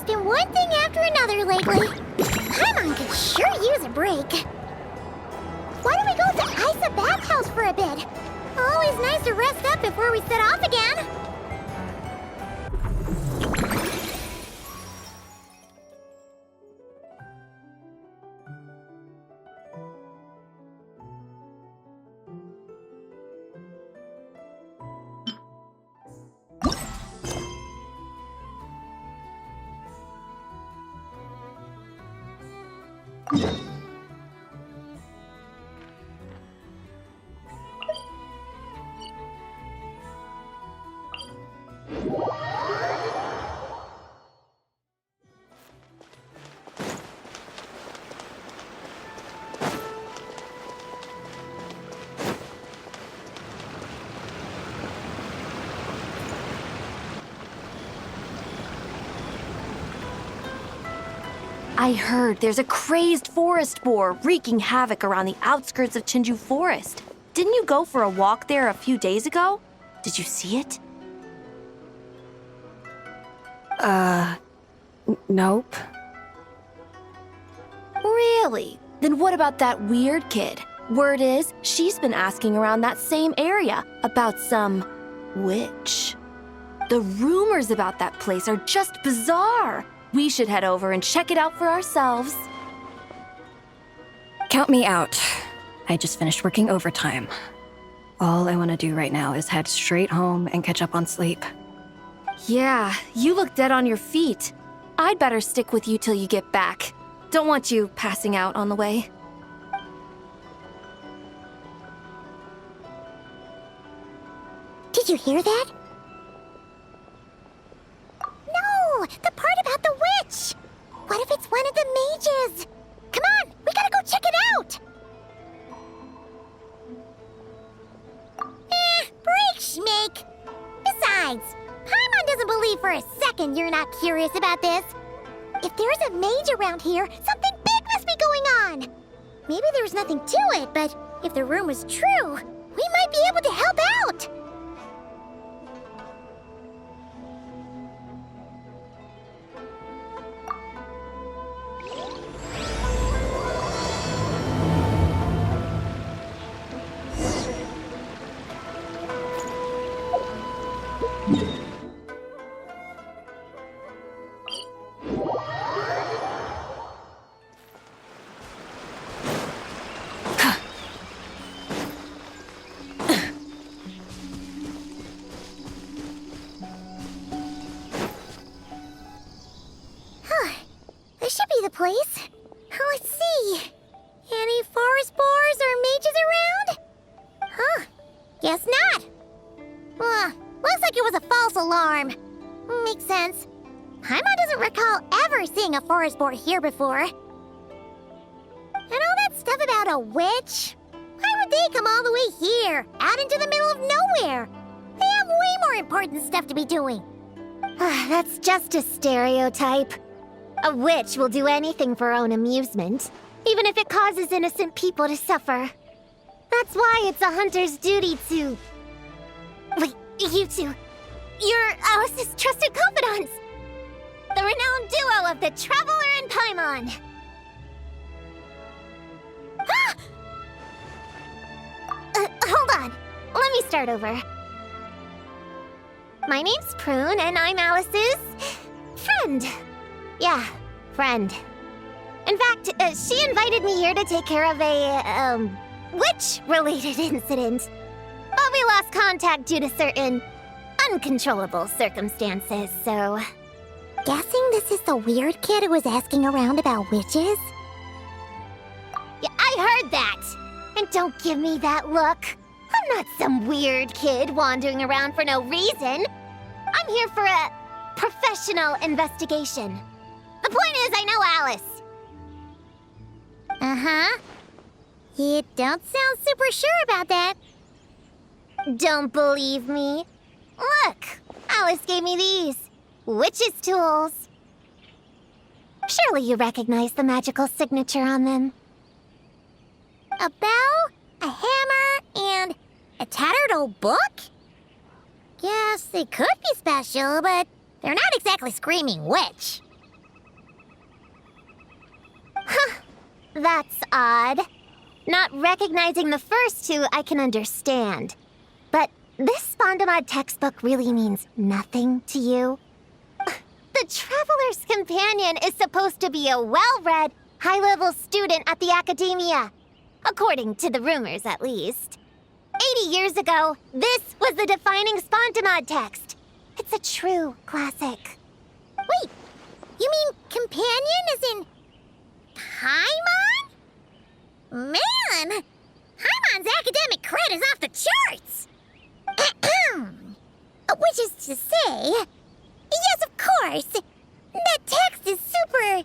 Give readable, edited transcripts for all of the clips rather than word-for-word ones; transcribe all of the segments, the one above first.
just been one thing after another lately. Paimon could sure use a break. Why don't we go to Isa Bathhouse for a bit? Always nice to rest up before we set off again. I heard there's a crazed forest boar wreaking havoc around the outskirts of Chinju Forest. Didn't you go for a walk there a few days ago? Did you see it? Nope. Really? Then what about that weird kid? Word is, she's been asking around that same area about some witch. The rumors about that place are just bizarre. We should head over and check it out for ourselves. Count me out. I just finished working overtime. All I want to do right now is head straight home and catch up on sleep. Yeah, you look dead on your feet. I'd better stick with you till you get back. Don't want you passing out on the way. Did you hear that? No! The part about the witch! What if it's one of the mages? Come on! We gotta go check it out! Break, Schmake! Besides, Paimon doesn't believe for a second you're not curious about this. If there's a mage around here, something big must be going on! Maybe there's nothing to it, but if the rumor's true, we might be able to help out! This should be the place. Let's see. Any forest boars or mages around? Huh. Guess not. Looks like it was a false alarm. Makes sense. Paimon doesn't recall ever seeing a forest boar here before. And all that stuff about a witch? Why would they come all the way here, out into the middle of nowhere? They have way more important stuff to be doing. That's just a stereotype. A witch will do anything for her own amusement, even if it causes innocent people to suffer. That's why it's a hunter's duty to... Wait, you two. You're Alice's trusted confidants. The renowned duo of the Traveler and Paimon. Hold on. Let me start over. My name's Prune, and I'm Alice's... friend. Yeah, friend. In fact, she invited me here to take care of a, witch-related incident. But we lost contact due to certain uncontrollable circumstances, so... Guessing this is the weird kid who was asking around about witches? Yeah, I heard that! And don't give me that look. I'm not some weird kid wandering around for no reason. I'm here for a professional investigation. The point is, I know Alice. Uh-huh. You don't sound super sure about that. Don't believe me? Look, Alice gave me these. Witch's tools. Surely you recognize the magical signature on them. A bell, a hammer, and a tattered old book? Guess they could be special, but they're not exactly screaming witch. That's odd. Not recognizing the first two I can understand. But this Spondamod textbook really means nothing to you? The Traveler's Companion is supposed to be a well-read, high-level student at the Academia. According to the rumors, at least. 80 years ago, this was the defining Spondamod text. It's a true classic. Wait, you mean companion as in Paimon? Man, Paimon's academic cred is off the charts! Which is to say, yes, of course, that text is super,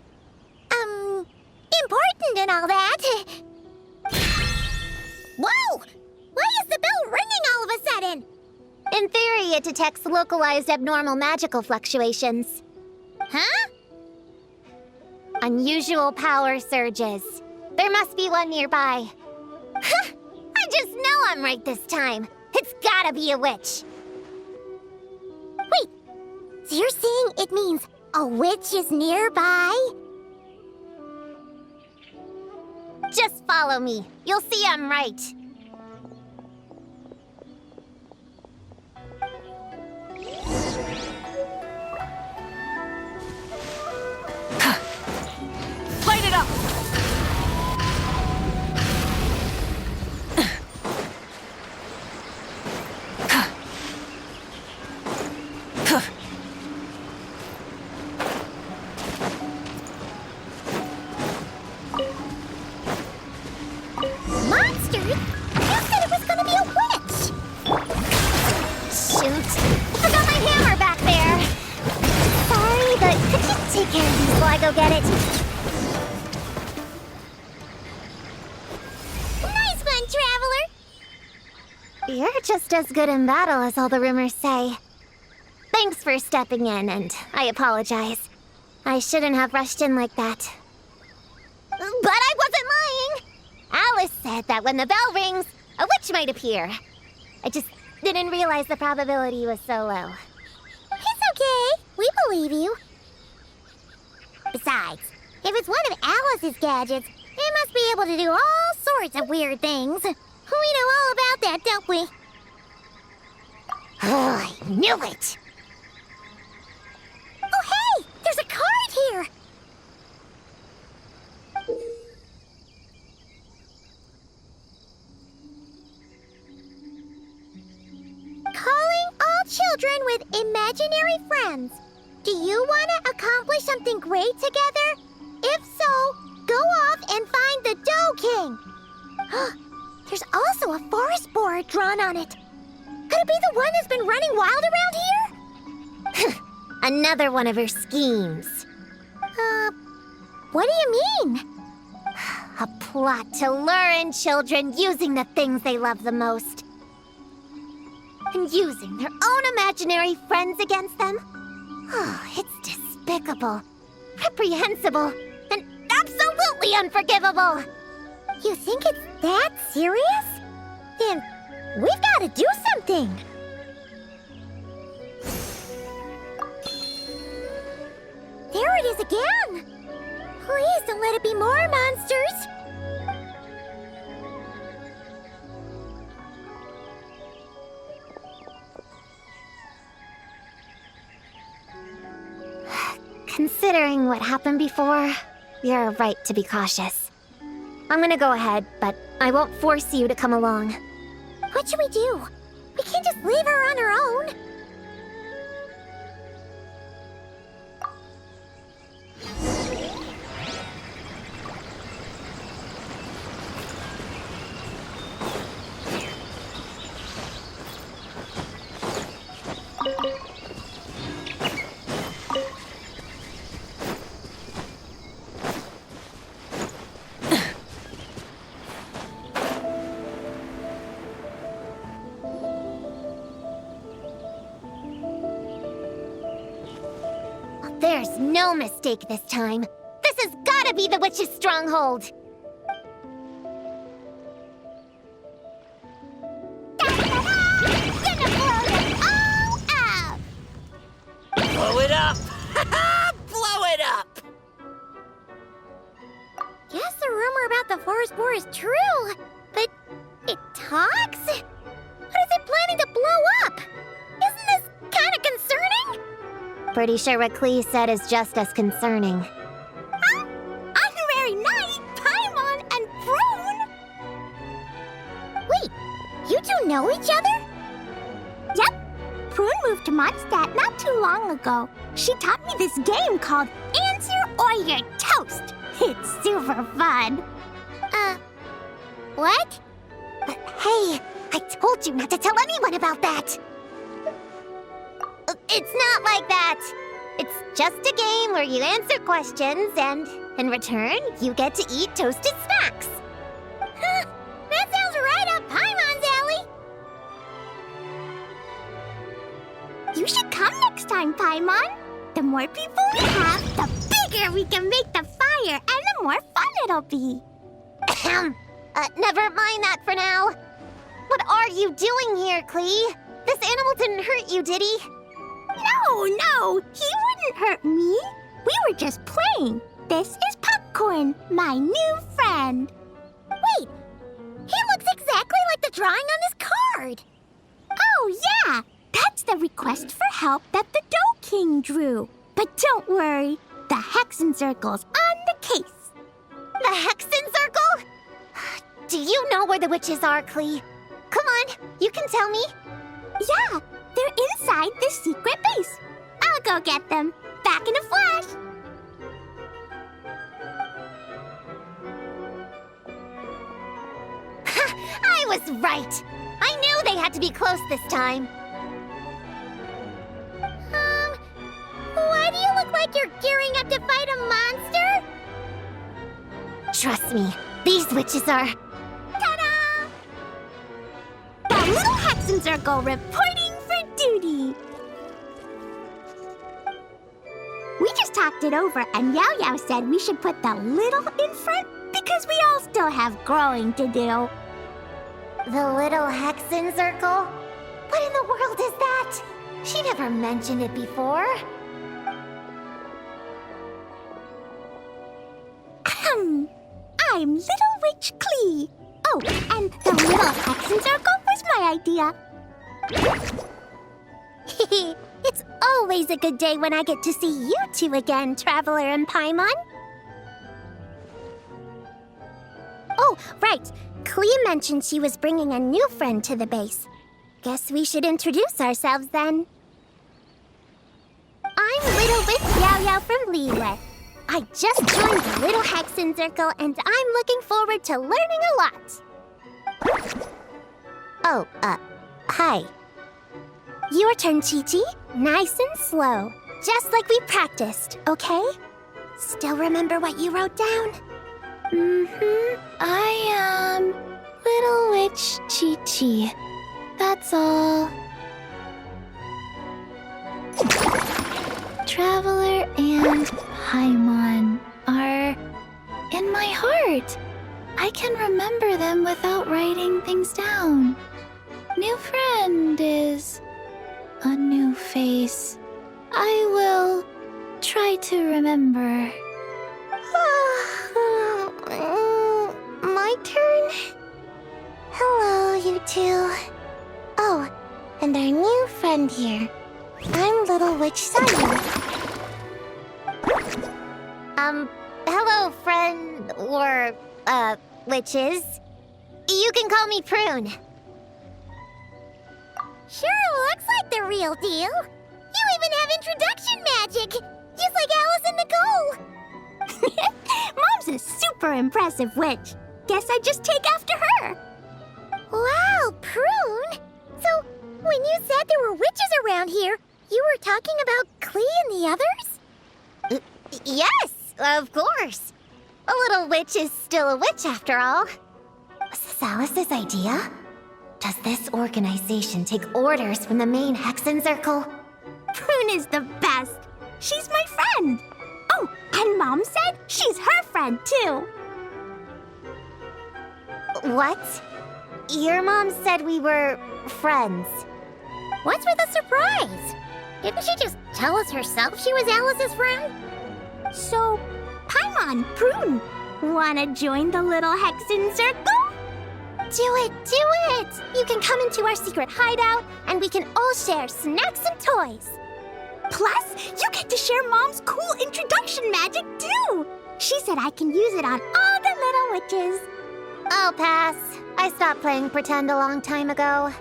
important and all that. Whoa! Why is the bell ringing all of a sudden? In theory, it detects localized abnormal magical fluctuations. Huh? Unusual power surges. There must be one nearby. I just know I'm right this time. It's gotta be a witch. Wait, so you're saying it means a witch is nearby? Just follow me. You'll see I'm right. Light it up! Monsters? You said it was gonna be a witch! Shoot. I forgot my hammer back there. Sorry, but could you take care of these while I go get it? Nice one, Traveler! You're just as good in battle as all the rumors say. Thanks for stepping in, and I apologize. I shouldn't have rushed in like that. But I wasn't lying! Alice said that when the bell rings, a witch might appear. I just didn't realize the probability was so low. It's okay. We believe you. Besides, if it's one of Alice's gadgets, it must be able to do all sorts of weird things. We know all about that, don't we? Oh, I knew it! Oh, hey! There's a card here! Calling all children with imaginary friends. Do you want to accomplish something great together? If so, go off and find the Dough King. There's also a forest boar drawn on it. Could it be the one that's been running wild around here? Another one of her schemes. What do you mean? A plot to lure in children using the things they love the most. And using their own imaginary friends against them? Oh, it's despicable, reprehensible, and absolutely unforgivable! You think it's that serious? Then we've got to do something. There it is again! Please don't let it be more monsters! Considering what happened before, you're right to be cautious. I'm gonna go ahead, but I won't force you to come along. What should we do? We can't just leave her on her own. There's no mistake this time. This has gotta be the witch's stronghold. Gonna blow them all up! Blow it up! Blow it up! Guess the rumor about the forest boar is true, but it talks? What is it planning to blow up? Isn't this kind of concerning? Pretty sure what Klee said is just as concerning. Huh? Honorary Knight, Paimon, and Prune? Wait, you two know each other? Yep. Prune moved to Mondstadt not too long ago. She taught me this game called Answer or You're Toast. It's super fun. What? Hey, I told you not to tell anyone about that! It's not like that! It's just a game where you answer questions and, in return, you get to eat toasted snacks. Huh, that sounds right up Paimon's alley. You should come next time, Paimon. The more people we have, the bigger we can make the fire and the more fun it'll be. Ahem. Never mind that for now. What are you doing here, Klee? This animal didn't hurt you, did he? No, he wouldn't hurt me. We were just playing. This is Popcorn, my new friend. Wait, he looks exactly like the drawing on this card. Oh, yeah, that's the request for help that the Dough King drew. But don't worry, the Hexen Circle's on the case. The Hexen Circle? Do you know where the witches are, Klee? Come on, you can tell me. Yeah, they're inside the secret base. I'll go get them. Back in a flash. I was right. I knew they had to be close this time. Why do you look like you're gearing up to fight a monster? Trust me, these witches are... Ta-da! The Little Hexen Circle reporting for duty. We just talked it over, and Yao Yao said we should put the little in front because we all still have growing to do. The Little Hexen Circle? What in the world is that? She never mentioned it before. I'm Little Witch Klee. Oh, and the Little Hexen Circle was my idea. It's always a good day when I get to see you two again, Traveler and Paimon. Oh, right. Klee mentioned she was bringing a new friend to the base. Guess we should introduce ourselves then. I'm Little Witch Yao Yao from Liyue. I just joined the Little Hexen Circle, and I'm looking forward to learning a lot. Oh, hi. Your turn, Chi-Chi. Nice and slow. Just like we practiced, okay? Still remember what you wrote down? I am Little Witch Chi-Chi. That's all. Traveler and Paimon are in my heart. I can remember them without writing things down. New friend is a new face. I will try to remember. My turn? Hello, you two. Oh, and our new friend here. I'm Little Witch Simon. Hello, friend, or, witches. You can call me Prune. Sure looks like the real deal. You even have introduction magic, just like Alice and Nicole. Mom's a super impressive witch. Guess I just take after her. Wow, Prune. So, when you said there were witches around here, you were talking about Klee and the others? Yes, of course. A little witch is still a witch after all. Was this Alice's idea? Does this organization take orders from the main Hexen Circle? Prune is the best. She's my friend. Oh, and Mom said she's her friend, too. What? Your mom said we were friends. What's with the surprise? Didn't she just tell us herself she was Alice's friend? So, Paimon, Prune, Wanna join the little Hexen Circle? Do it, do it! You can come into our secret hideout, and we can all share snacks and toys. Plus, you get to share Mom's cool introduction magic, too! She said I can use it on all the little witches. I'll pass. I stopped playing pretend a long time ago.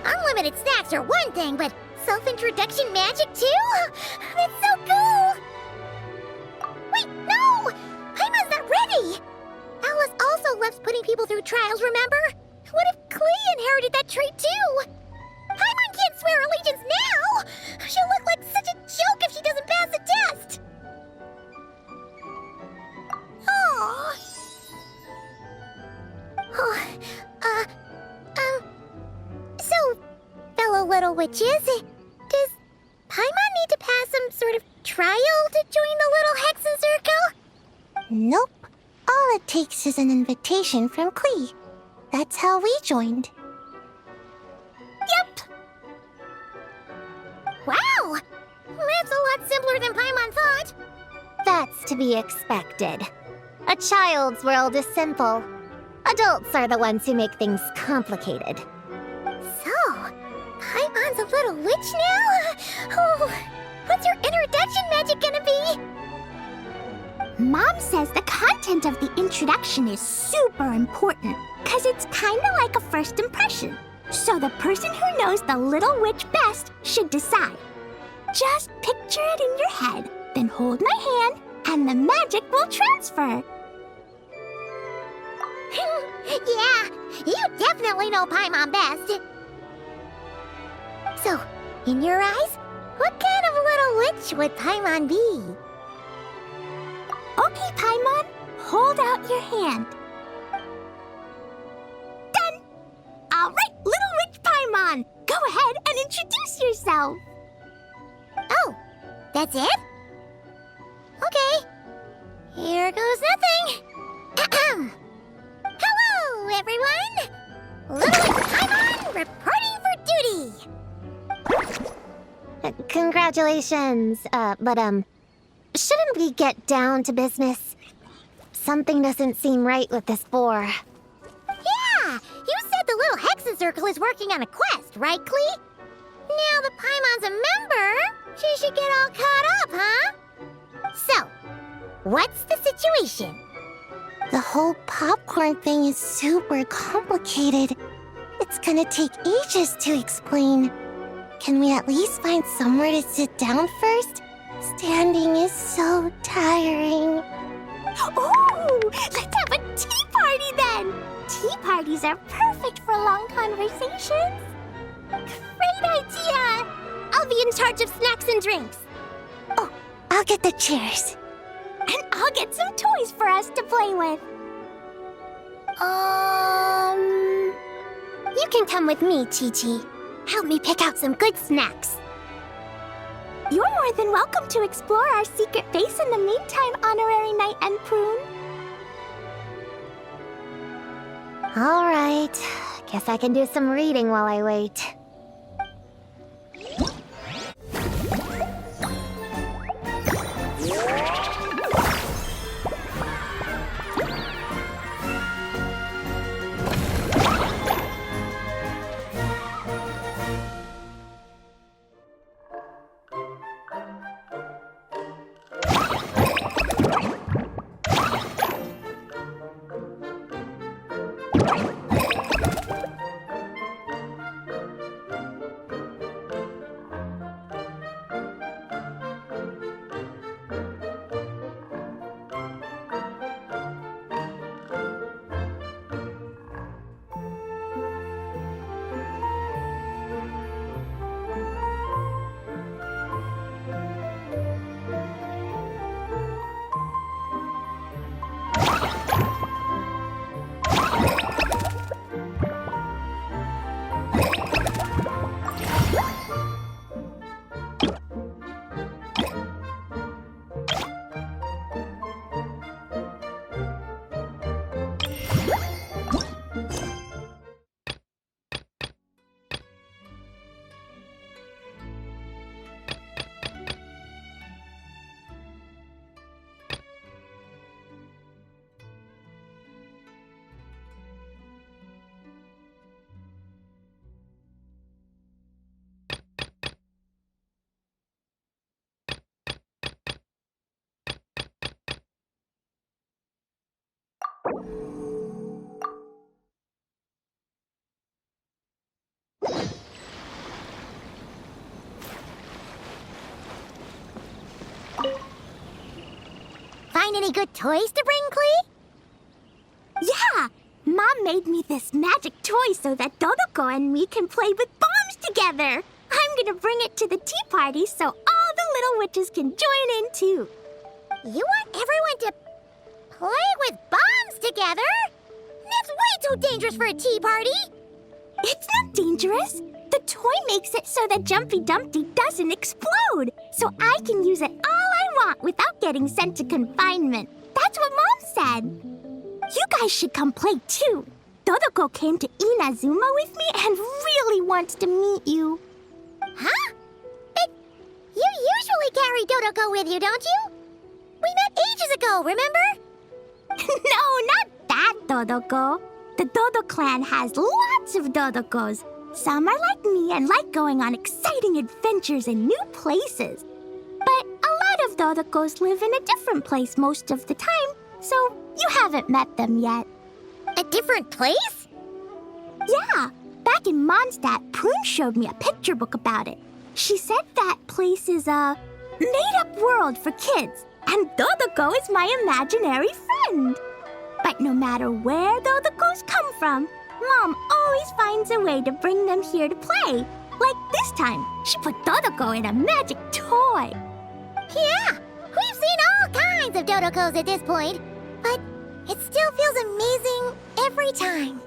Unlimited snacks are one thing, but self-introduction magic, too? That's so cool! Wait, no! Paimon's not ready! Alice also loves putting people through trials, remember? What if Klee inherited that trait, too? Paimon can't swear allegiance now! She'll look like such a joke if she doesn't pass the test! Aww. So, fellow little witches, does Paimon need to pass some sort of trial to join the little Hexen Circle? Nope. All it takes is an invitation from Klee. That's how we joined. Yep. Wow! That's a lot simpler than Paimon thought. That's to be expected. A child's world is simple. Adults are the ones who make things complicated. So, Paimon's a little witch now? Oh, what's your introduction magic gonna be? Mom says the content of the introduction is super important, because it's kind of like a first impression. So the person who knows the little witch best should decide. Just picture it in your head, then hold my hand, and the magic will transfer. Yeah, you definitely know Paimon best. So, in your eyes, what kind of little witch would Paimon be? Okay, Paimon, hold out your hand. Done! All right, little witch Paimon, go ahead and introduce yourself. Oh, that's it? Okay, here goes nothing. Hello, everyone! Little witch Paimon reporting for duty. Congratulations, but shouldn't we get down to business? Something doesn't seem right with this boar. Yeah, you said the little Hexen Circle is working on a quest, right, Klee? Now that Paimon's a member, she should get all caught up, huh? So, what's the situation? The whole popcorn thing is super complicated. It's gonna take ages to explain. Can we at least find somewhere to sit down first? Standing is so tiring. Ooh, let's have a tea party then! Tea parties are perfect for long conversations. Great idea! I'll be in charge of snacks and drinks. Oh, I'll get the chairs. And I'll get some toys for us to play with. You can come with me, Chi-Chi. Help me pick out some good snacks. You're more than welcome to explore our secret base in the meantime, Honorary Knight and Prune. All right. Guess I can do some reading while I wait. any good toys to bring, Clee? Yeah! Mom made me this magic toy so that Dodoko and me can play with bombs together. I'm gonna bring it to the tea party so all the little witches can join in too. You want everyone to play with bombs together? That's way too dangerous for a tea party! It's not dangerous. The toy makes it so that Jumpy Dumpty doesn't explode, so I can use it all I want without getting sent to confinement. That's what Mom said. You guys should come play too. Dodoko came to Inazuma with me and really wants to meet you. Huh? But you usually carry Dodoko with you, don't you? We met ages ago, remember? No, not that Dodoko. The Dodo clan has lots of Dodokos. Some are like me and like going on exciting adventures in new places. But a lot of Dodokos live in a different place most of the time, so you haven't met them yet. A different place? Yeah, back in Mondstadt, Prune showed me a picture book about it. She said that place is a made-up world for kids, and Dodoko is my imaginary friend. But no matter where Dodokos come from, Mom always finds a way to bring them here to play. Like this time, she put Dodoko in a magic toy. Yeah, we've seen all kinds of Dodokos at this point, but it still feels amazing every time.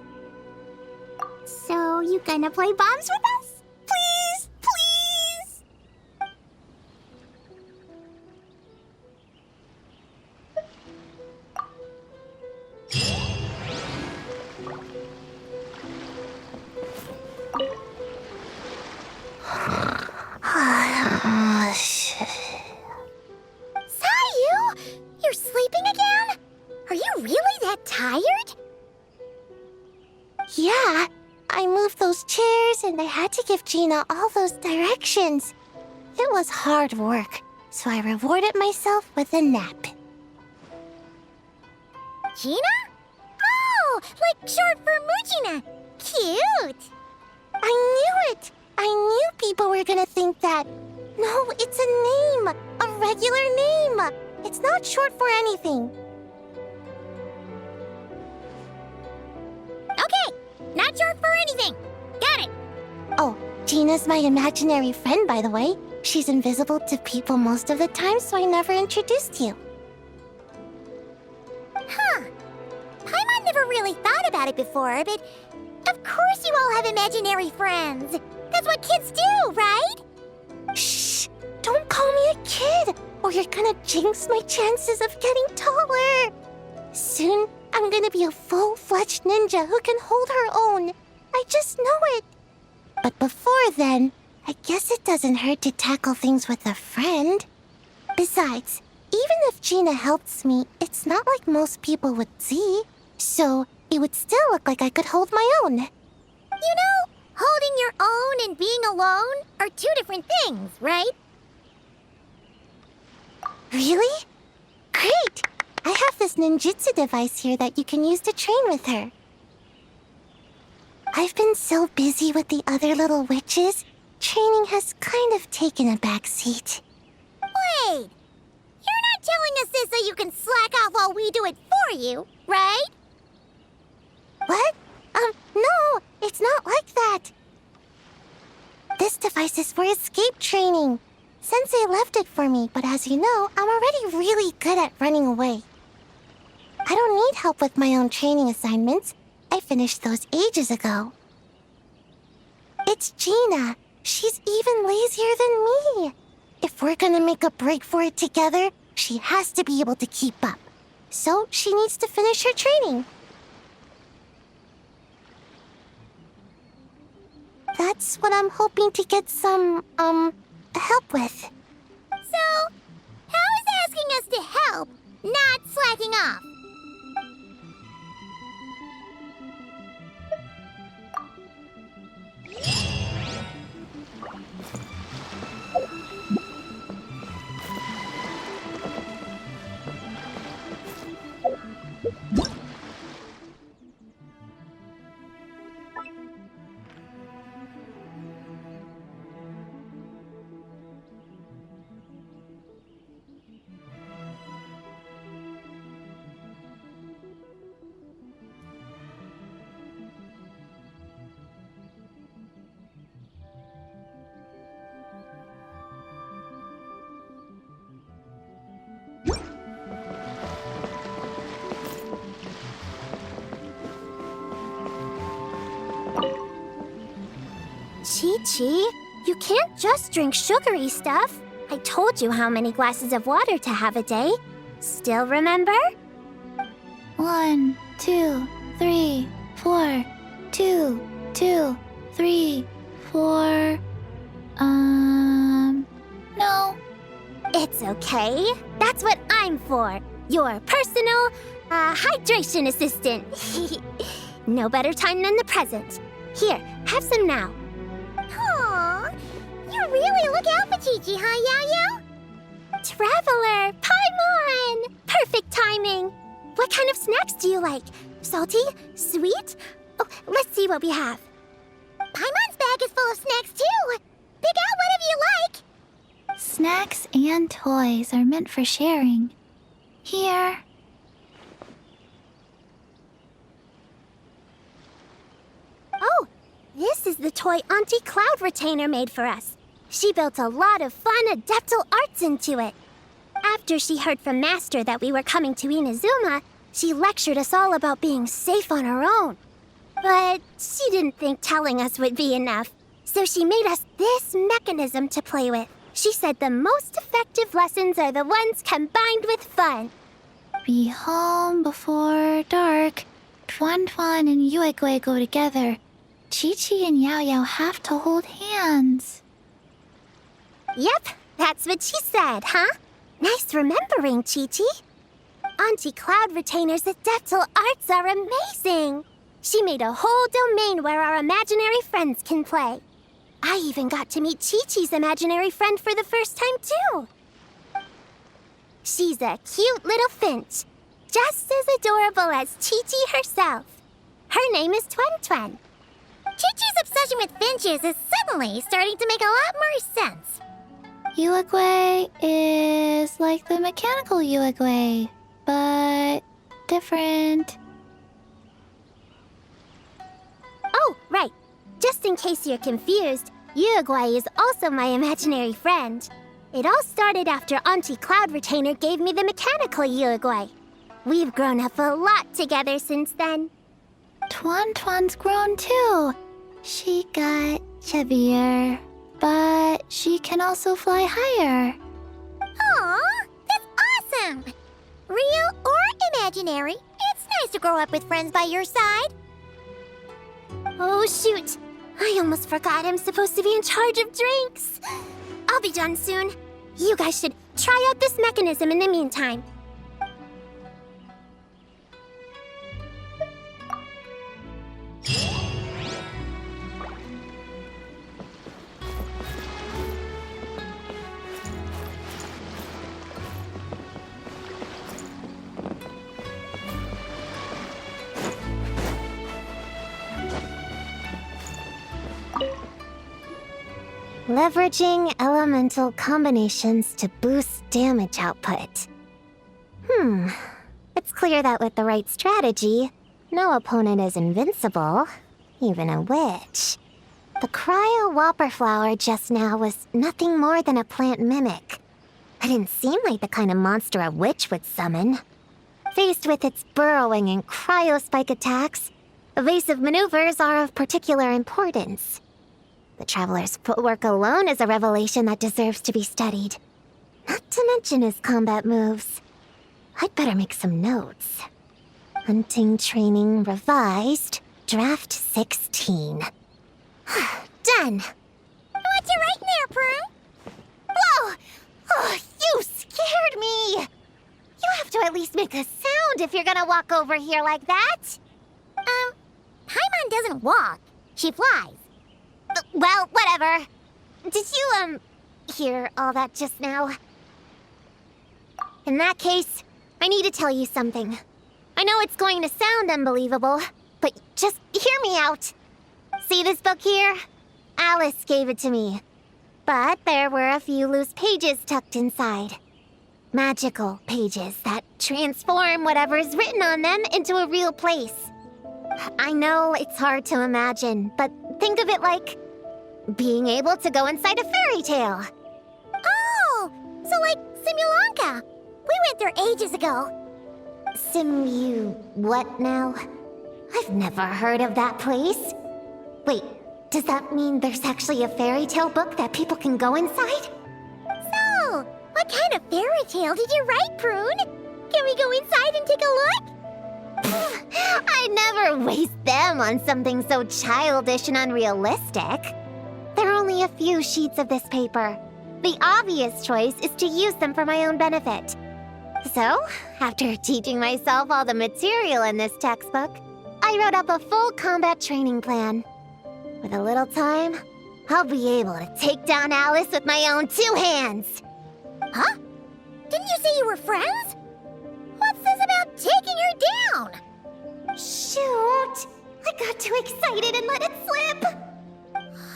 So, you gonna play bombs with us? Please, please! Sayu, you're sleeping again? Are you really that tired? Yeah, I moved those chairs and I had to give Gina all those directions. It was hard work, so I rewarded myself with a nap. Gina? Oh, like short for Mujina. Cute. I knew it! I knew people were gonna think that. No, it's a name, a regular name. It's not short for anything. Okay, not short for anything. Got it. Oh, Gina's my imaginary friend, by the way. She's invisible to people most of the time, so I never introduced you. Huh. Paimon never really thought about it before, but of course you all have imaginary friends. That's what kids do, right? Shh! Don't call me a kid, or you're gonna jinx my chances of getting taller. Soon, I'm gonna be a full-fledged ninja who can hold her own. I just know it. But before then, I guess it doesn't hurt to tackle things with a friend. Besides, even if Gina helps me, it's not like most people would see. So, it would still look like I could hold my own. You know, holding your own and being alone are two different things, right? Really? Great! I have this ninjutsu device here that you can use to train with her. I've been so busy with the other little witches, training has kind of taken a back seat. Wait! You're not telling us this so you can slack off while we do it for you, right? What? No, it's not like that. This device is for escape training. Sensei left it for me, but as you know, I'm already really good at running away. I don't need help with my own training assignments. I finished those ages ago. It's Gina. She's even lazier than me. If we're gonna make a break for it together, she has to be able to keep up. So she needs to finish her training. That's what I'm hoping to get some, help with. So, how is asking us to help not slacking off? Chi-Chi. You can't just drink sugary stuff. I told you how many glasses of water to have a day. Still remember? 1, 2, 3, 4. 2, 2, 3, 4. No. It's okay. That's what I'm for. Your personal, hydration assistant. No better time than the present. Here, have some now. Aw, you really look out for Chi-Chi, huh, Yao? Traveler, Paimon! Perfect timing. What kind of snacks do you like? Salty? Sweet? Oh, let's see what we have. Paimon's bag is full of snacks, too. Pick out whatever you like. Snacks and toys are meant for sharing. Here. Oh, this is the toy Auntie Cloud Retainer made for us. She built a lot of fun adeptal arts into it. After she heard from Master that we were coming to Inazuma, she lectured us all about being safe on her own. But she didn't think telling us would be enough, so she made us this mechanism to play with. She said the most effective lessons are the ones combined with fun. Be home before dark. Tuan Tuan and Yuegui go together. Chi-Chi and Yao Yao have to hold hands. Yep, that's what she said, huh? Nice remembering, Chi-Chi. Auntie Cloud Retainer's adeptal arts are amazing. She made a whole domain where our imaginary friends can play. I even got to meet Chi-Chi's imaginary friend for the first time, too. She's a cute little finch, just as adorable as Chi-Chi herself. Her name is Tuan Tuan. Chi-Chi's obsession with finches is suddenly starting to make a lot more sense. Yuegui is like the mechanical Yuegui, but different. Oh, right. Just in case you're confused, Yuegui is also my imaginary friend. It all started after Auntie Cloud Retainer gave me the mechanical Yuegui. We've grown up a lot together since then. Tuan Tuan's grown too. She got chubbier, but she can also fly higher. Aw, that's awesome! Real or imaginary, it's nice to grow up with friends by your side. Oh, shoot. I almost forgot I'm supposed to be in charge of drinks. I'll be done soon. You guys should try out this mechanism in the meantime. Leveraging elemental combinations to boost damage output. It's clear that with the right strategy, no opponent is invincible, even a witch. The cryo whopper flower just now was nothing more than a plant mimic. It didn't seem like the kind of monster a witch would summon. Faced with its burrowing and cryo-spike attacks, evasive maneuvers are of particular importance. The Traveler's footwork alone is a revelation that deserves to be studied. Not to mention his combat moves. I'd better make some notes. Hunting Training Revised, Draft 16. Done! What you writing there, Prue? Whoa! Oh, you scared me! You have to at least make a sound if you're gonna walk over here like that. Paimon doesn't walk. She flies. Well, whatever. Did you, hear all that just now? In that case, I need to tell you something. I know it's going to sound unbelievable, but just hear me out. See this book here? Alice gave it to me. But there were a few loose pages tucked inside. Magical pages that transform whatever is written on them into a real place. I know it's hard to imagine, but think of it like being able to go inside a fairy tale. Oh, so like Simulanka. We went there ages ago. What now? I've never heard of that place. Wait, Does that mean there's actually a fairy tale book that people can go inside? So, what kind of fairy tale did you write, Prune? Can we go inside and take a look? I never waste them on something so childish and unrealistic. There are only a few sheets of this paper. The obvious choice is to use them for my own benefit. So, after teaching myself all the material in this textbook, I wrote up a full combat training plan. With a little time, I'll be able to take down Alice with my own 2 hands. Huh? Didn't you say you were friends? What's this about taking her down? Shoot! I got too excited and let it slip.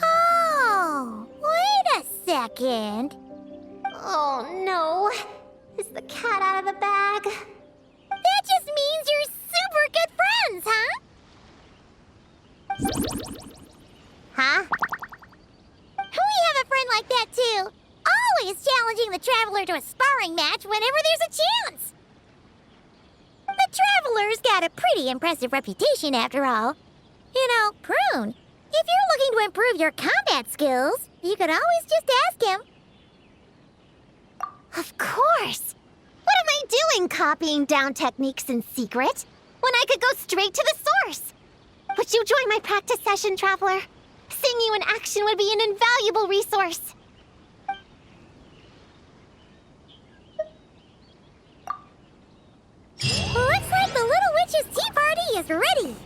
Oh, wait a second. Oh no. Is the cat out of the bag? That just means you're super good friends, huh? Huh? We have a friend like that too. Always challenging the Traveler to a sparring match whenever there's a chance. The Traveler's got a pretty impressive reputation after all. You know, Prune, if you're looking to improve your combat skills, you could always just ask him. Of course! What am I doing copying down techniques in secret when I could go straight to the source? Would you join my practice session, Traveler? Seeing you in action would be an invaluable resource. Looks like the Little Witch's tea party is ready.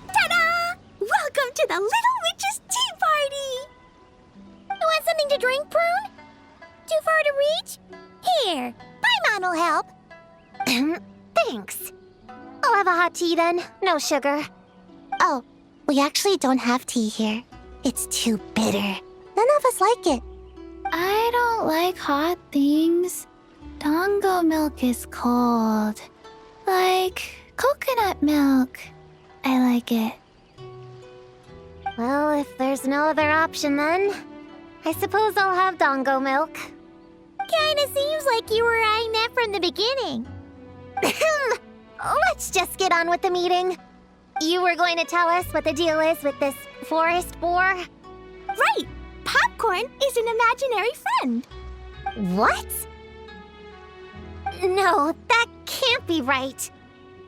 Ta-da! Welcome to the Little Witch's tea party! You want something to drink, Prune? Too far to reach? Here, Paimon will help. Thanks. I'll have a hot tea then. No sugar. Oh, we actually don't have tea here. It's too bitter. None of us like it. I don't like hot things. Dongo milk is cold. Like coconut milk. I like it. Well, if there's no other option then, I suppose I'll have Dongo milk. Kinda seems like you were eyeing that from the beginning. Let's just get on with the meeting. You were going to tell us what the deal is with this forest boar? Right! Popcorn is an imaginary friend. What? No, that can't be right.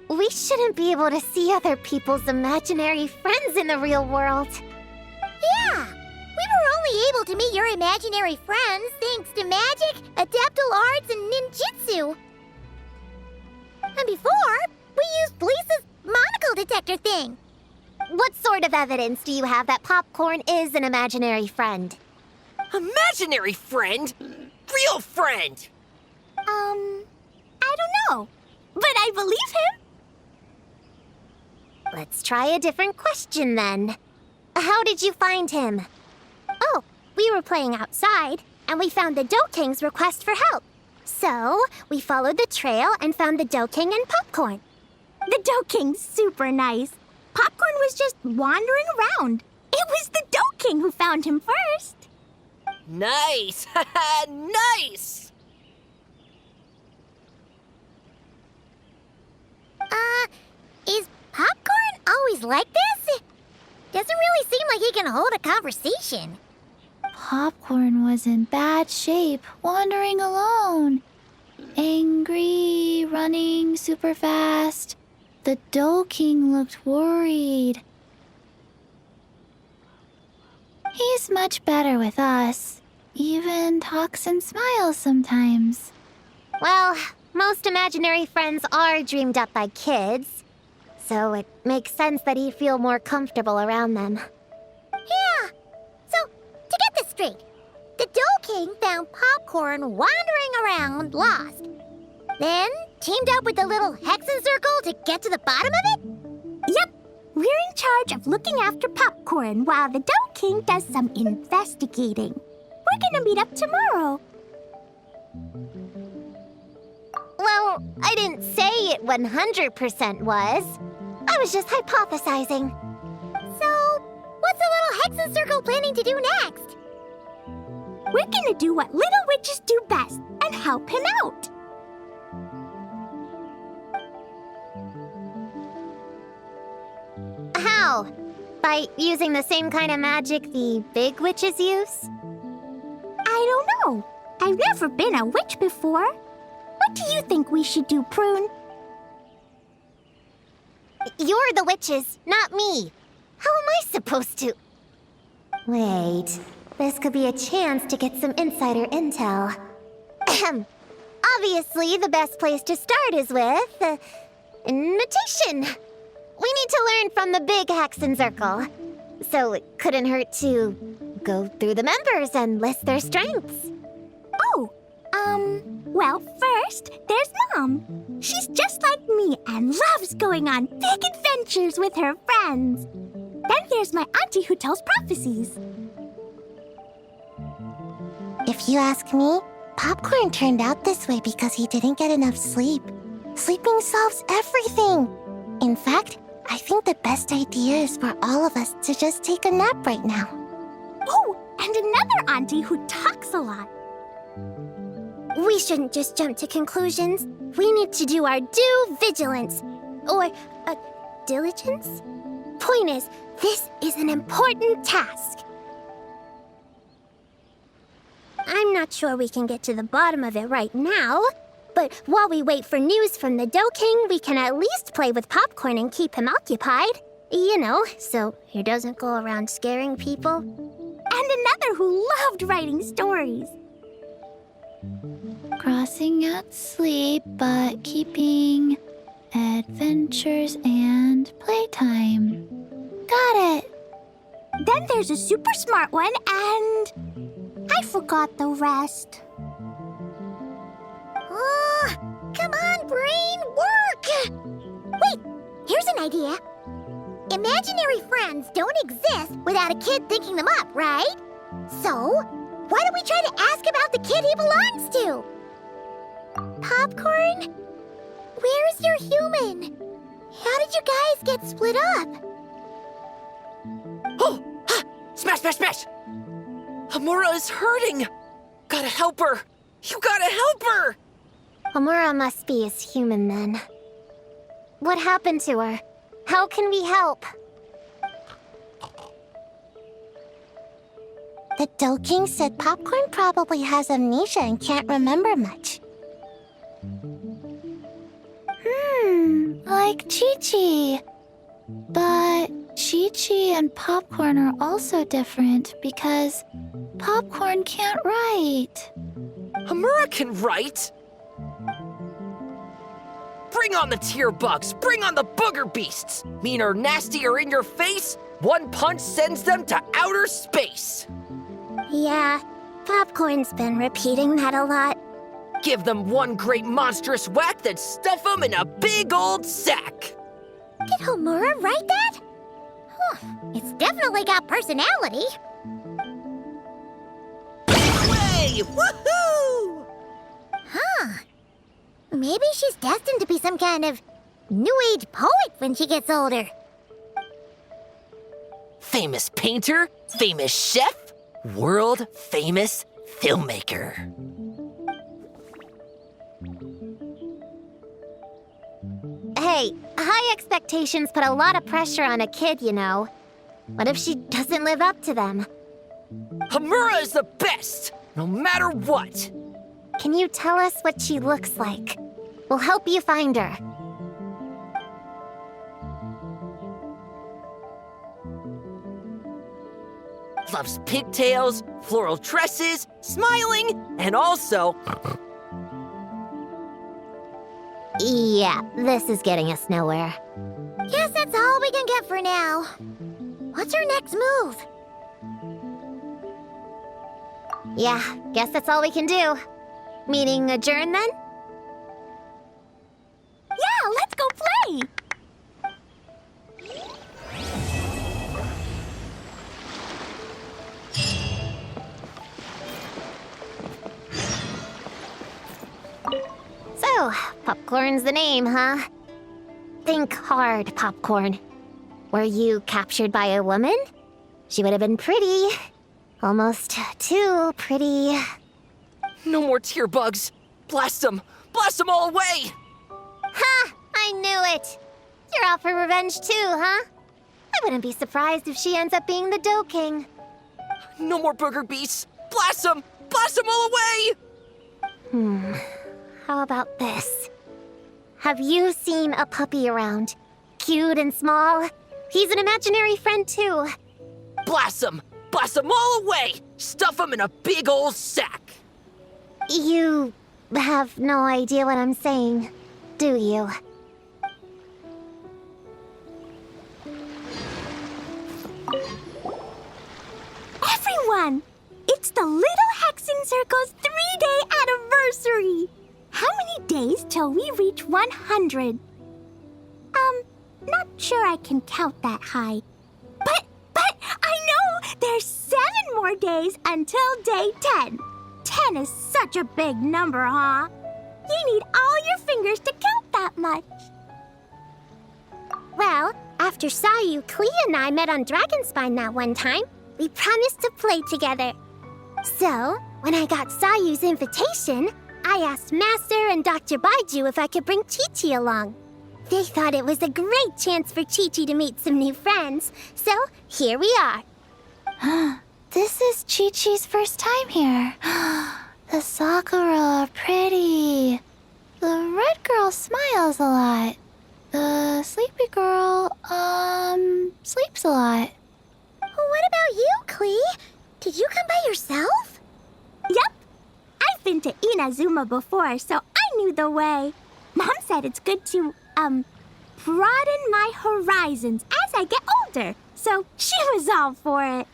We shouldn't be able to see other people's imaginary friends in the real world. Yeah! We were only able to meet your imaginary friends thanks to magic, adeptal arts, and ninjutsu. And before, we used Lisa's monocle detector thing. What sort of evidence do you have that Popcorn is an imaginary friend? Imaginary friend? Real friend! I don't know, but I believe him. Let's try a different question then. How did you find him? Oh, we were playing outside, and we found the Dough King's request for help. So, we followed the trail and found the Dough King and Popcorn. The Dough King's super nice. Popcorn was just wandering around. It was the Dough King who found him first. Nice! Nice! Is Popcorn always like this? Doesn't really seem like he can hold a conversation. Popcorn was in bad shape, wandering alone. Angry, running super fast. The Dough King looked worried. He's much better with us. Even talks and smiles sometimes. Well, most imaginary friends are dreamed up by kids, so it makes sense that he'd feel more comfortable around them. Yeah. So, to get this straight, the Dough King found Popcorn wandering around, lost. Then, teamed up with the little Hexen Circle to get to the bottom of it? Yep. We're in charge of looking after Popcorn while the Dough King does some investigating. We're gonna meet up tomorrow. Well, I didn't say it 100% was. I was just hypothesizing. So, what's the little Hexen Circle planning to do next? We're gonna do what little witches do best and help him out. How? By using the same kind of magic the big witches use? I don't know. I've never been a witch before. What do you think we should do, Prune? You're the witches, not me. How am I supposed to? Wait, this could be a chance to get some insider intel. Ahem. Obviously, the best place to start is with invitation. We need to learn from the big Hexen Circle. So it couldn't hurt to go through the members and list their strengths. Oh, well, first, there's Mom. She's just like me and loves going on big adventures with her friends. Then there's my auntie who tells prophecies. If you ask me, Popcorn turned out this way because he didn't get enough sleep. Sleeping solves everything. In fact, I think the best idea is for all of us to just take a nap right now. Oh, and another auntie who talks a lot. We shouldn't just jump to conclusions. We need to do our due vigilance. Or, diligence? Point is, this is an important task. I'm not sure we can get to the bottom of it right now, but while we wait for news from the Dough King, we can at least play with Popcorn and keep him occupied. You know, so he doesn't go around scaring people. And another who loved writing stories. Crossing out sleep, but keeping adventures and playtime. Got it. Then there's a super smart one, and I forgot the rest. Oh, come on, brain, work! Wait, here's an idea. Imaginary friends don't exist without a kid thinking them up, right? So, why don't we try to ask about the kid he belongs to? Popcorn? Where's your human? How did you guys get split up? Oh! Ha! Smash, smash, smash! Amura is hurting! Gotta help her! You gotta help her! Amura must be his human then. What happened to her? How can we help? The Dough King said Popcorn probably has amnesia and can't remember much. Like Chi-Chi. But Chi-Chi and Popcorn are also different because Popcorn can't write. Amura can write! Bring on the tear bugs! Bring on the booger beasts! Mean or nasty or in your face, one punch sends them to outer space! Yeah, Popcorn's been repeating that a lot. Give them one great monstrous whack, then stuff them in a big old sack! Did Homura write that? Huh, it's definitely got personality. Way! Woohoo! Huh. Maybe she's destined to be some kind of new age poet when she gets older. Famous painter, famous chef, world famous filmmaker. Hey, high expectations put a lot of pressure on a kid, you know. What if she doesn't live up to them? Hamura is the best, no matter what. Can you tell us what she looks like? We'll help you find her. Loves pigtails, floral tresses, smiling, and also... Yeah, this is getting us nowhere. Guess that's all we can get for now. What's our next move? Yeah, guess that's all we can do. Meeting adjourn then? Popcorn's the name, huh? Think hard, Popcorn. Were you captured by a woman? She would have been pretty. Almost too pretty. No more tear bugs. Blast them! Blast them all away! Ha! I knew it! You're out for revenge too, huh? I wouldn't be surprised if she ends up being the Dough King. No more booger beasts! Blast them! Blast them all away! How about this? Have you seen a puppy around? Cute and small? He's an imaginary friend too. Blast them! Blast them all away! Stuff them in a big old sack! You have no idea what I'm saying, do you? Everyone! It's the Little Hexen Circle's 3-day anniversary! How many days till we reach 100? Not sure I can count that high. But I know there's 7 more days until day 10. 10 is such a big number, huh? You need all your fingers to count that much. Well, after Sayu, Klee, and I met on Dragonspine that one time, we promised to play together. So, when I got Sayu's invitation, I asked Master and Dr. Baiju if I could bring Chi-Chi along. They thought it was a great chance for Chi-Chi to meet some new friends, so here we are. This is Chi-Chi's first time here. The Sakura are pretty. The red girl smiles a lot. The sleepy girl, sleeps a lot. What about you, Klee? Did you come by yourself? Yep. I've been to Inazuma before, so I knew the way. Mom said it's good to, broaden my horizons as I get older, so she was all for it.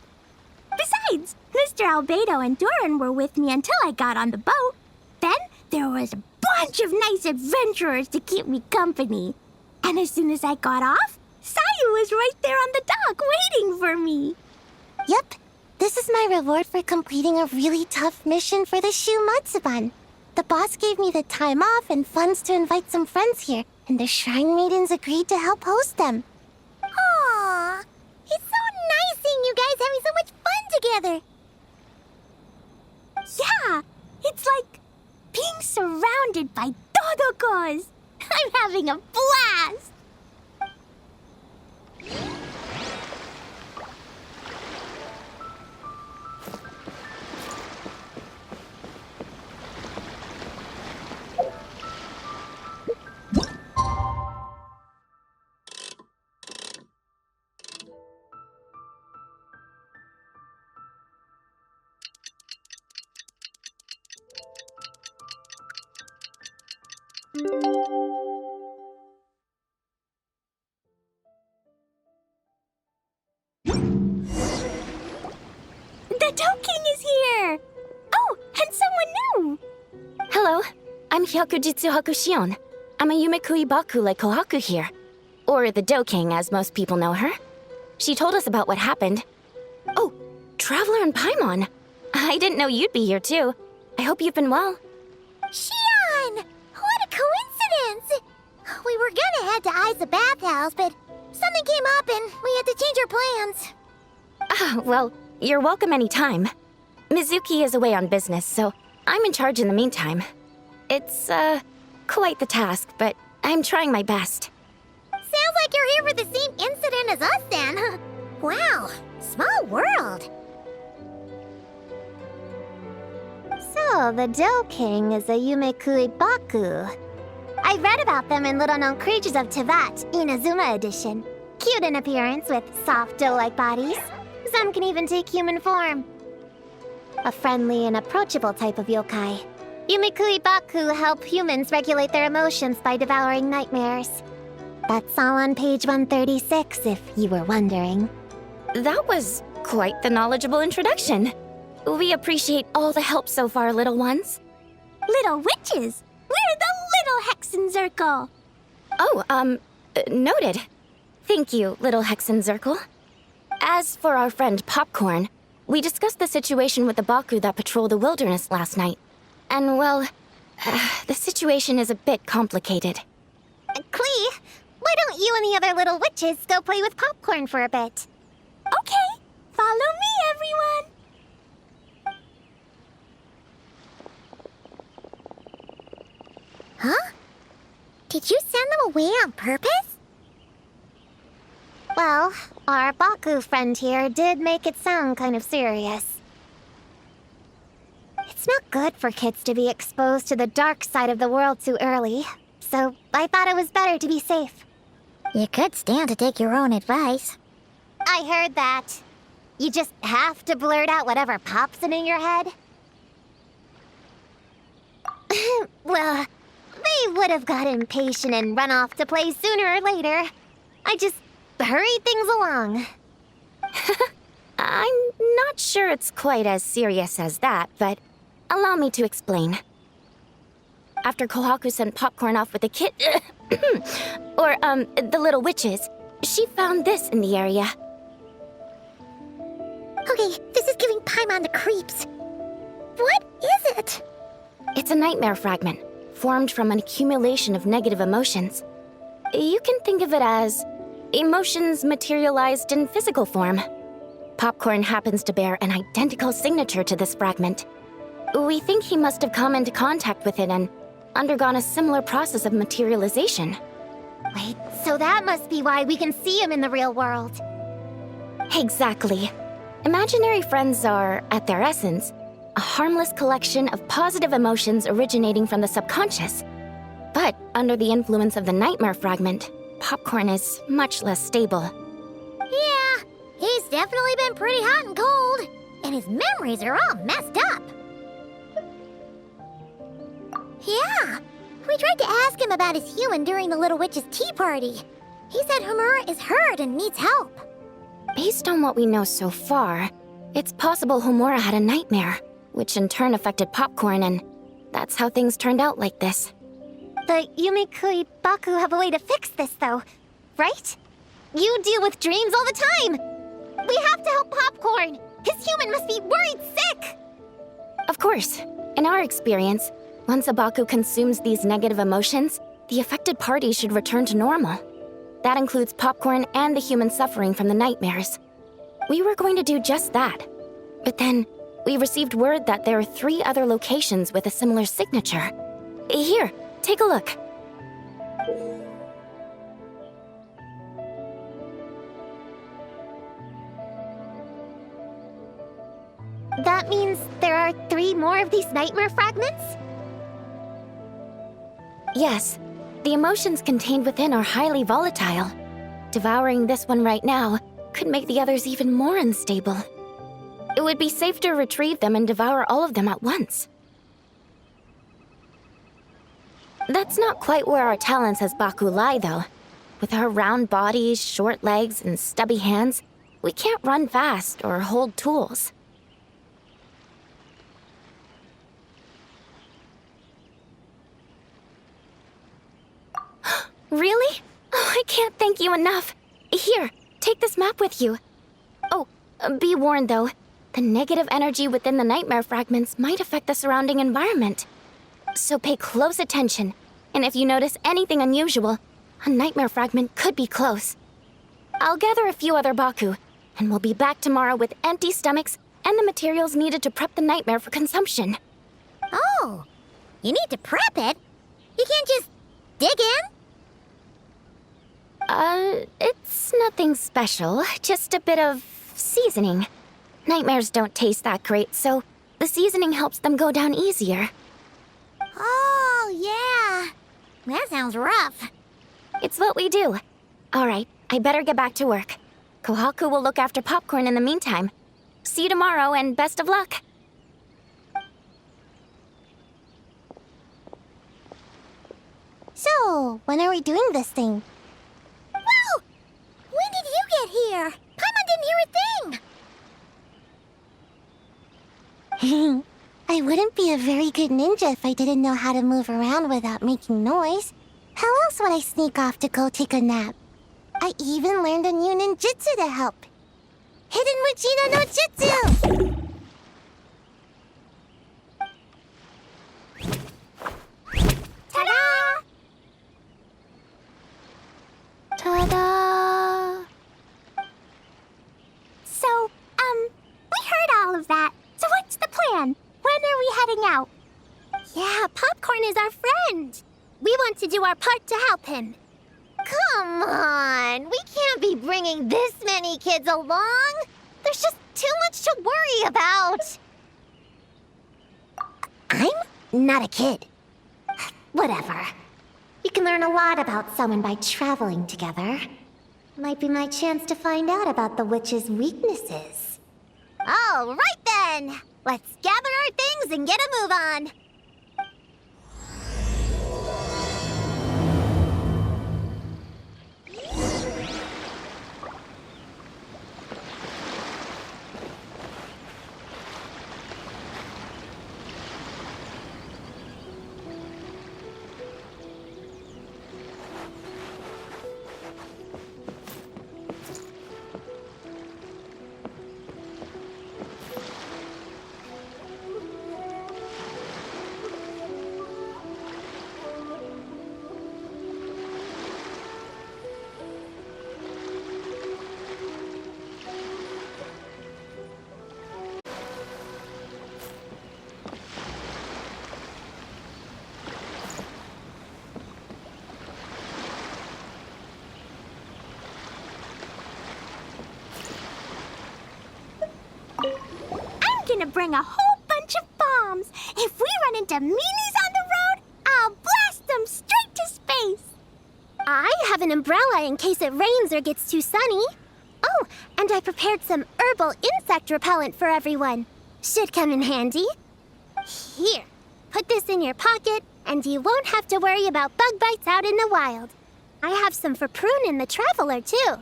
Besides, Mr. Albedo and Doran were with me until I got on the boat. Then there was a bunch of nice adventurers to keep me company. And as soon as I got off, Sayu was right there on the dock waiting for me. Yep. This is my reward for completing a really tough mission for the Shu Matsuban. The boss gave me the time off and funds to invite some friends here, and the Shrine Maidens agreed to help host them. Aww, it's so nice seeing you guys having so much fun together. Yeah, it's like being surrounded by Dodokos. I'm having a blast. The Dough King is here! Oh, and someone new! Hello, I'm Hyakujitsu Hakushion. I'm a Yumekui Baku like Kohaku here. Or the Dough King, as most people know her. She told us about what happened. Oh, Traveler and Paimon. I didn't know you'd be here too. I hope you've been well. Shion! What a coincidence! We were gonna head to Aiza Bathhouse, but something came up and we had to change our plans. Ah, well, you're welcome anytime. Mizuki is away on business, so I'm in charge in the meantime. It's, quite the task, but I'm trying my best. Sounds like you're here for the same incident as us then. Wow, small world. So, the Dough King is a Yumekui Baku. I read about them in Little Known Creatures of Tevat, Inazuma edition. Cute in appearance with soft dough-like bodies. Some can even take human form. A friendly and approachable type of yokai. Yumekui Baku help humans regulate their emotions by devouring nightmares. That's all on page 136, if you were wondering. That was quite the knowledgeable introduction. We appreciate all the help so far, little ones. Little witches! We're the Little Hexen Circle! Oh, noted. Thank you, little Hexen Zirkel. As for our friend Popcorn, we discussed the situation with the Baku that patrol the wilderness last night. And, well, The situation is a bit complicated. Klee, why don't you and the other little witches go play with popcorn for a bit? Okay, follow me, everyone. Huh? Did you send them away on purpose? Well, our Baku friend here did make it sound kind of serious. It's not good for kids to be exposed to the dark side of the world too early, so I thought it was better to be safe. You could stand to take your own advice. I heard that. You just have to blurt out whatever pops in your head. Well, they would have got impatient and run off to play sooner or later. I just hurried things along. I'm not sure it's quite as serious as that, but allow me to explain. After Kohaku sent popcorn off with the kid... or, the little witches, she found this in the area. Okay, this is giving Paimon the creeps. What is it? It's a nightmare fragment, formed from an accumulation of negative emotions. You can think of it as emotions materialized in physical form. Popcorn happens to bear an identical signature to this fragment. We think he must have come into contact with it and undergone a similar process of materialization. Wait, so that must be why we can see him in the real world. Exactly. Imaginary friends are, at their essence, a harmless collection of positive emotions originating from the subconscious. But under the influence of the nightmare fragment, popcorn is much less stable. Yeah, he's definitely been pretty hot and cold. And his memories are all messed up. Yeah, we tried to ask him about his human during the Little Witch's tea party. He said Homura is hurt and needs help. Based on what we know so far, it's possible Homura had a nightmare, which in turn affected popcorn, and that's how things turned out like this. The Yumikui Baku have a way to fix this, though, right? You deal with dreams all the time! We have to help Popcorn! His human must be worried sick! Of course. In our experience, once a Baku consumes these negative emotions, the affected party should return to normal. That includes Popcorn and the human suffering from the nightmares. We were going to do just that. But then, we received word that there are 3 other locations with a similar signature. Here, take a look. That means there are 3 more of these nightmare fragments? Yes, the emotions contained within are highly volatile. Devouring this one right now could make the others even more unstable. It would be safe to retrieve them and devour all of them at once. That's not quite where our talents as Baku lie, though. With our round bodies, short legs, and stubby hands, we can't run fast or hold tools. Really? Oh, I can't thank you enough. Here, take this map with you. Oh, be warned though, the negative energy within the nightmare fragments might affect the surrounding environment. So pay close attention, and if you notice anything unusual, a nightmare fragment could be close. I'll gather a few other Baku, and we'll be back tomorrow with empty stomachs and the materials needed to prep the nightmare for consumption. Oh, you need to prep it? You can't just dig in? It's nothing special, just a bit of seasoning. Nightmares don't taste that great, so the seasoning helps them go down easier. Oh, yeah. That sounds rough. It's what we do. All right, I better get back to work. Kohaku will look after Popcorn in the meantime. See you tomorrow, and best of luck. So, when are we doing this thing? Whoa! When did you get here? Paimon didn't hear a thing. I wouldn't be a very good ninja if I didn't know how to move around without making noise. How else would I sneak off to go take a nap? I even learned a new ninjutsu to help. Hidden Mujina no Jutsu! of that. So what's the plan? When are we heading out? Yeah, Popcorn is our friend. We want to do our part to help him. Come on, we can't be bringing this many kids along. There's just too much to worry about. I'm not a kid. Whatever. We can learn a lot about someone by traveling together. Might be my chance to find out about the witch's weaknesses. All right then! Let's gather our things and get a move on. I'm gonna bring a whole bunch of bombs. If we run into meanies on the road, I'll blast them straight to space. I have an umbrella in case it rains or gets too sunny. Oh, and I prepared some herbal insect repellent for everyone. Should come in handy. Here, put this in your pocket, and you won't have to worry about bug bites out in the wild. I have some for Prune in the Traveler, too.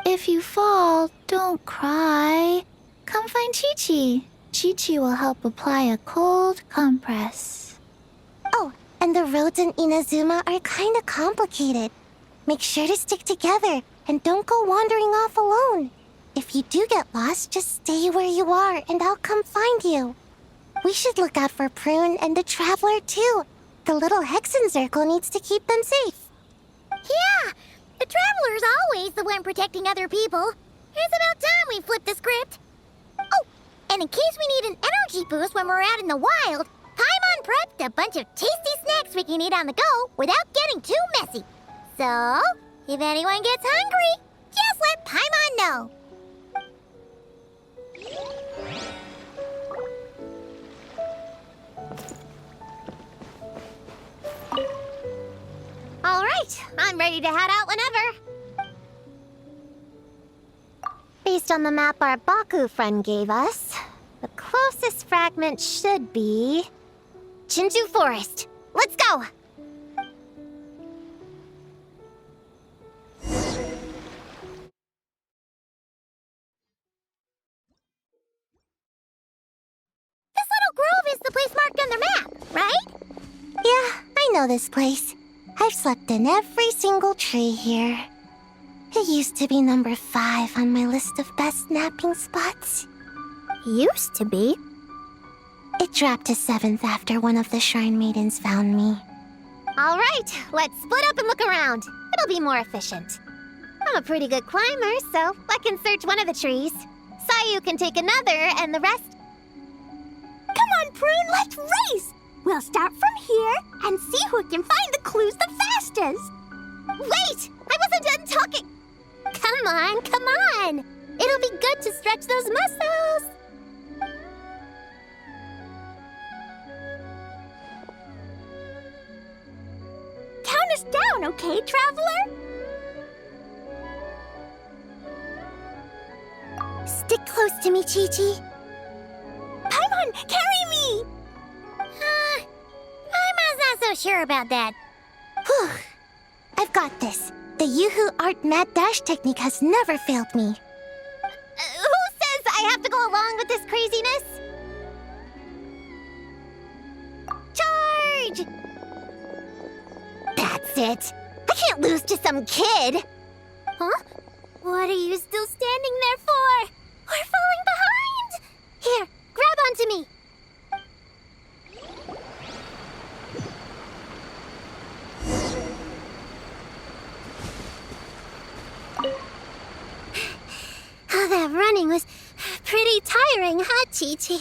If you fall, don't cry. Come find Chi-Chi. Chi-Chi will help apply a cold compress. Oh, and the roads in Inazuma are kinda complicated. Make sure to stick together, and don't go wandering off alone. If you do get lost, just stay where you are, and I'll come find you. We should look out for Prune and the Traveler, too. The little Hexen Circle needs to keep them safe. Yeah, the Traveler's always the one protecting other people. It's about time we flipped the script. Oh, and in case we need an energy boost when we're out in the wild, Paimon prepped a bunch of tasty snacks we can eat on the go without getting too messy. So, if anyone gets hungry, just let Paimon know. All right, I'm ready to head out whenever. Based on the map our Baku friend gave us, the closest fragment should be Chinju Forest. Let's go! This little grove is the place marked on the map, right? Yeah, I know this place. I've slept in every single tree here. It used to be number 5 on my list of best napping spots. Used to be? It dropped to 7th after one of the Shrine Maidens found me. All right, let's split up and look around. It'll be more efficient. I'm a pretty good climber, so I can search one of the trees. Sayu can take another, and the rest... Come on, Prune, let's race! We'll start from here and see who can find the clues the fastest. Wait! I wasn't done talking! Come on, come on! It'll be good to stretch those muscles! Count us down, okay, Traveler? Stick close to me, Chi-Chi. Paimon, carry me! I'm not so sure about that. Whew. I've got this. The Yoo-Hoo Art Mad Dash technique has never failed me. Who says I have to go along with this craziness? Charge! That's it. I can't lose to some kid. Huh? What are you still standing there for? We're falling behind! Here, grab onto me. Oh, that running was pretty tiring, huh, Chi-Chi?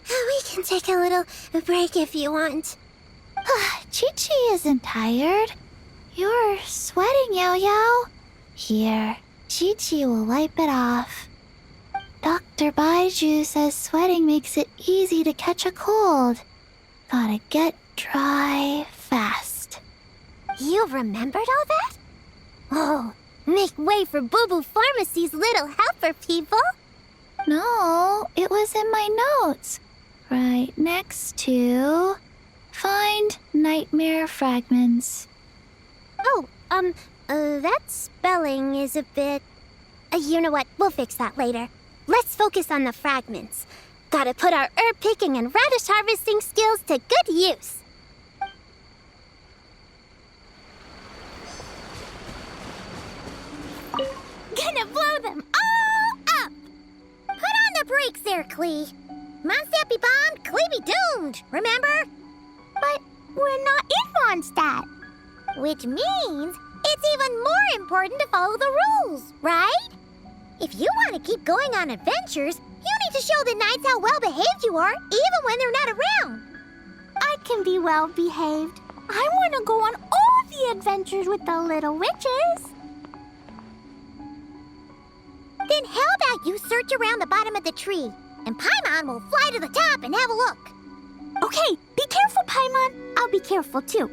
We can take a little break if you want. Chi-Chi isn't tired. You're sweating, Yao-Yao. Here, Chi-Chi will wipe it off. Dr. Baiju says sweating makes it easy to catch a cold. Gotta get dry fast. You remembered all that? Oh, make way for Boo Boo Pharmacy's little helper, people. No, it was in my notes. Right next to... Find nightmare fragments. Oh, that spelling is a bit... you know what? We'll fix that later. Let's focus on the fragments. Gotta put our herb picking and radish harvesting skills to good use. Gonna blow them all up! Put on the brakes there, Klee. Mondstadt be bombed, Klee be doomed, remember? But we're not in Mondstadt. Which means it's even more important to follow the rules, right? If you want to keep going on adventures, you need to show the knights how well-behaved you are, even when they're not around. I can be well behaved. I want to go on all the adventures with the little witches. Then how about you search around the bottom of the tree, and Paimon will fly to the top and have a look. Okay, be careful, Paimon. I'll be careful too.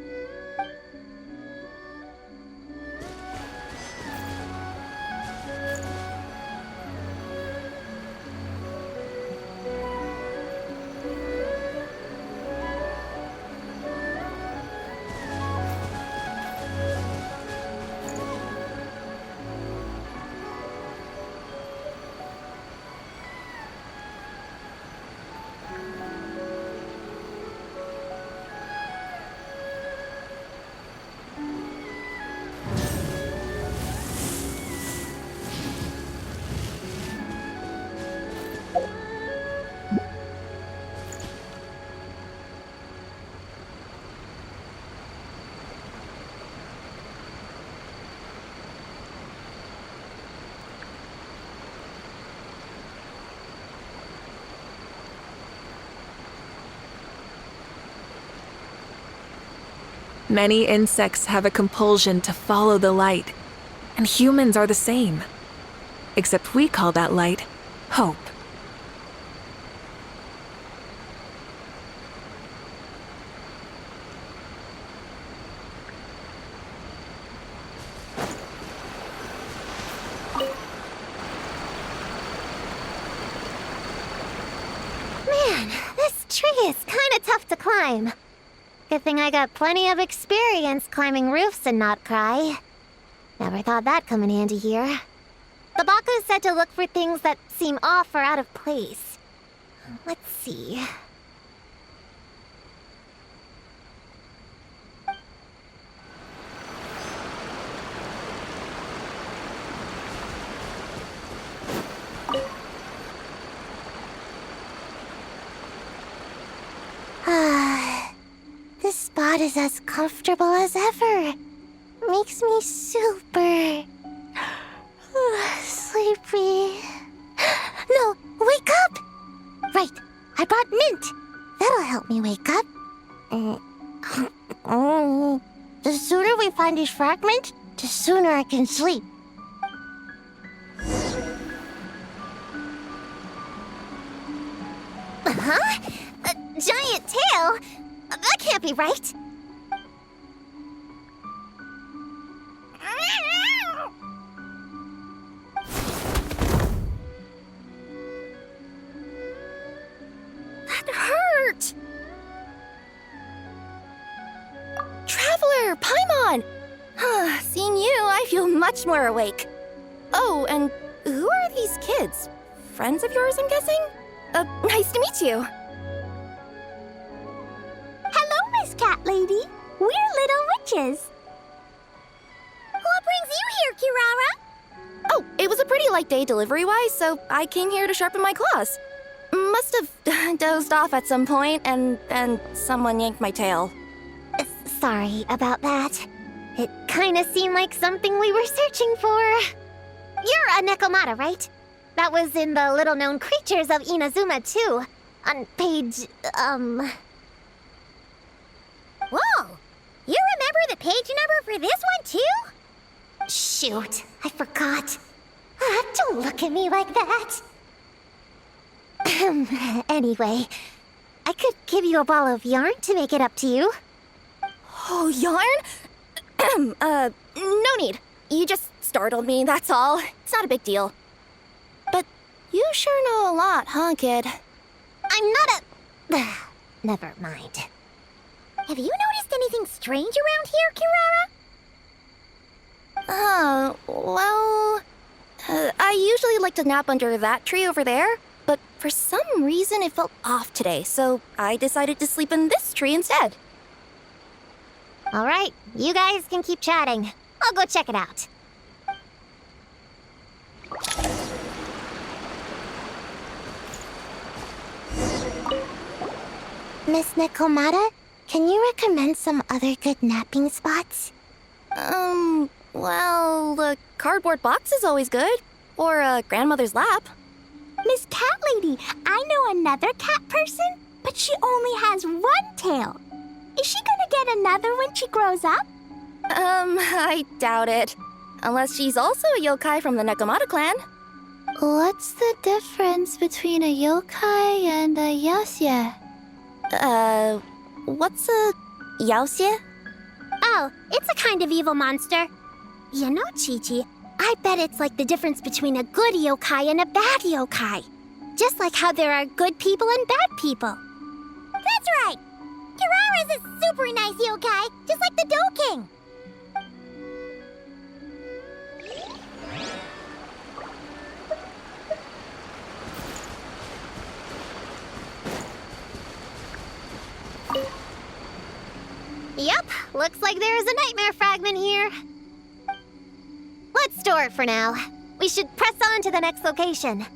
Many insects have a compulsion to follow the light, and humans are the same. Except we call that light hope. Man, this tree is kind of tough to climb. Good thing I got plenty of experience climbing roofs and not cry. Never thought that'd come in handy here. The Baku said to look for things that seem off or out of place. Let's see. This spot is as comfortable as ever. Makes me super sleepy. No, wake up! Right, I brought mint. That'll help me wake up. The sooner we find these fragments, the sooner I can sleep. Huh? A giant tail? That can't be right. That hurt! Traveler, Paimon! Seeing you, I feel much more awake. Oh, and who are these kids? Friends of yours, I'm guessing? Nice to meet you. Hello, Miss Cat Lady. We're little witches. What brings you here, Kirara? Oh, it was a pretty light day delivery-wise, so I came here to sharpen my claws. Must have dozed off at some point, and then someone yanked my tail. Sorry about that. It kind of seemed like something we were searching for. You're a Nekomata, right? that was in the little-known creatures of Inazuma, too. On page, Whoa! You remember the page number for this one, too? Shoot, I forgot. Don't look at me like that. Anyway, I could give you a ball of yarn to make it up to you. Oh, yarn? No need. You just startled me, that's all. It's not a big deal. But you sure know a lot, huh, kid? I'm not a... Never mind. Have you noticed anything strange around here, Kirara? I usually like to nap under that tree over there, but for some reason it felt off today, so I decided to sleep in this tree instead. All right, you guys can keep chatting. I'll go check it out. Miss Nekomata, can you recommend some other good napping spots? Well, the cardboard box is always good. Or grandmother's lap. Miss Cat Lady, I know another cat person, but she only has one tail. Is she gonna get another when she grows up? I doubt it. Unless she's also a yokai from the Nekomata clan. What's the difference between a yokai and a yaoxie? What's a yaoxie? Oh, it's a kind of evil monster. You know, Chi-Chi, I bet it's like the difference between a good yokai and a bad yokai. Just like how there are good people and bad people. That's right! Kirara's a super nice yokai, just like the Dough King. Yep, looks like there's a nightmare fragment here. Let's store it for now. We should press on to the next location.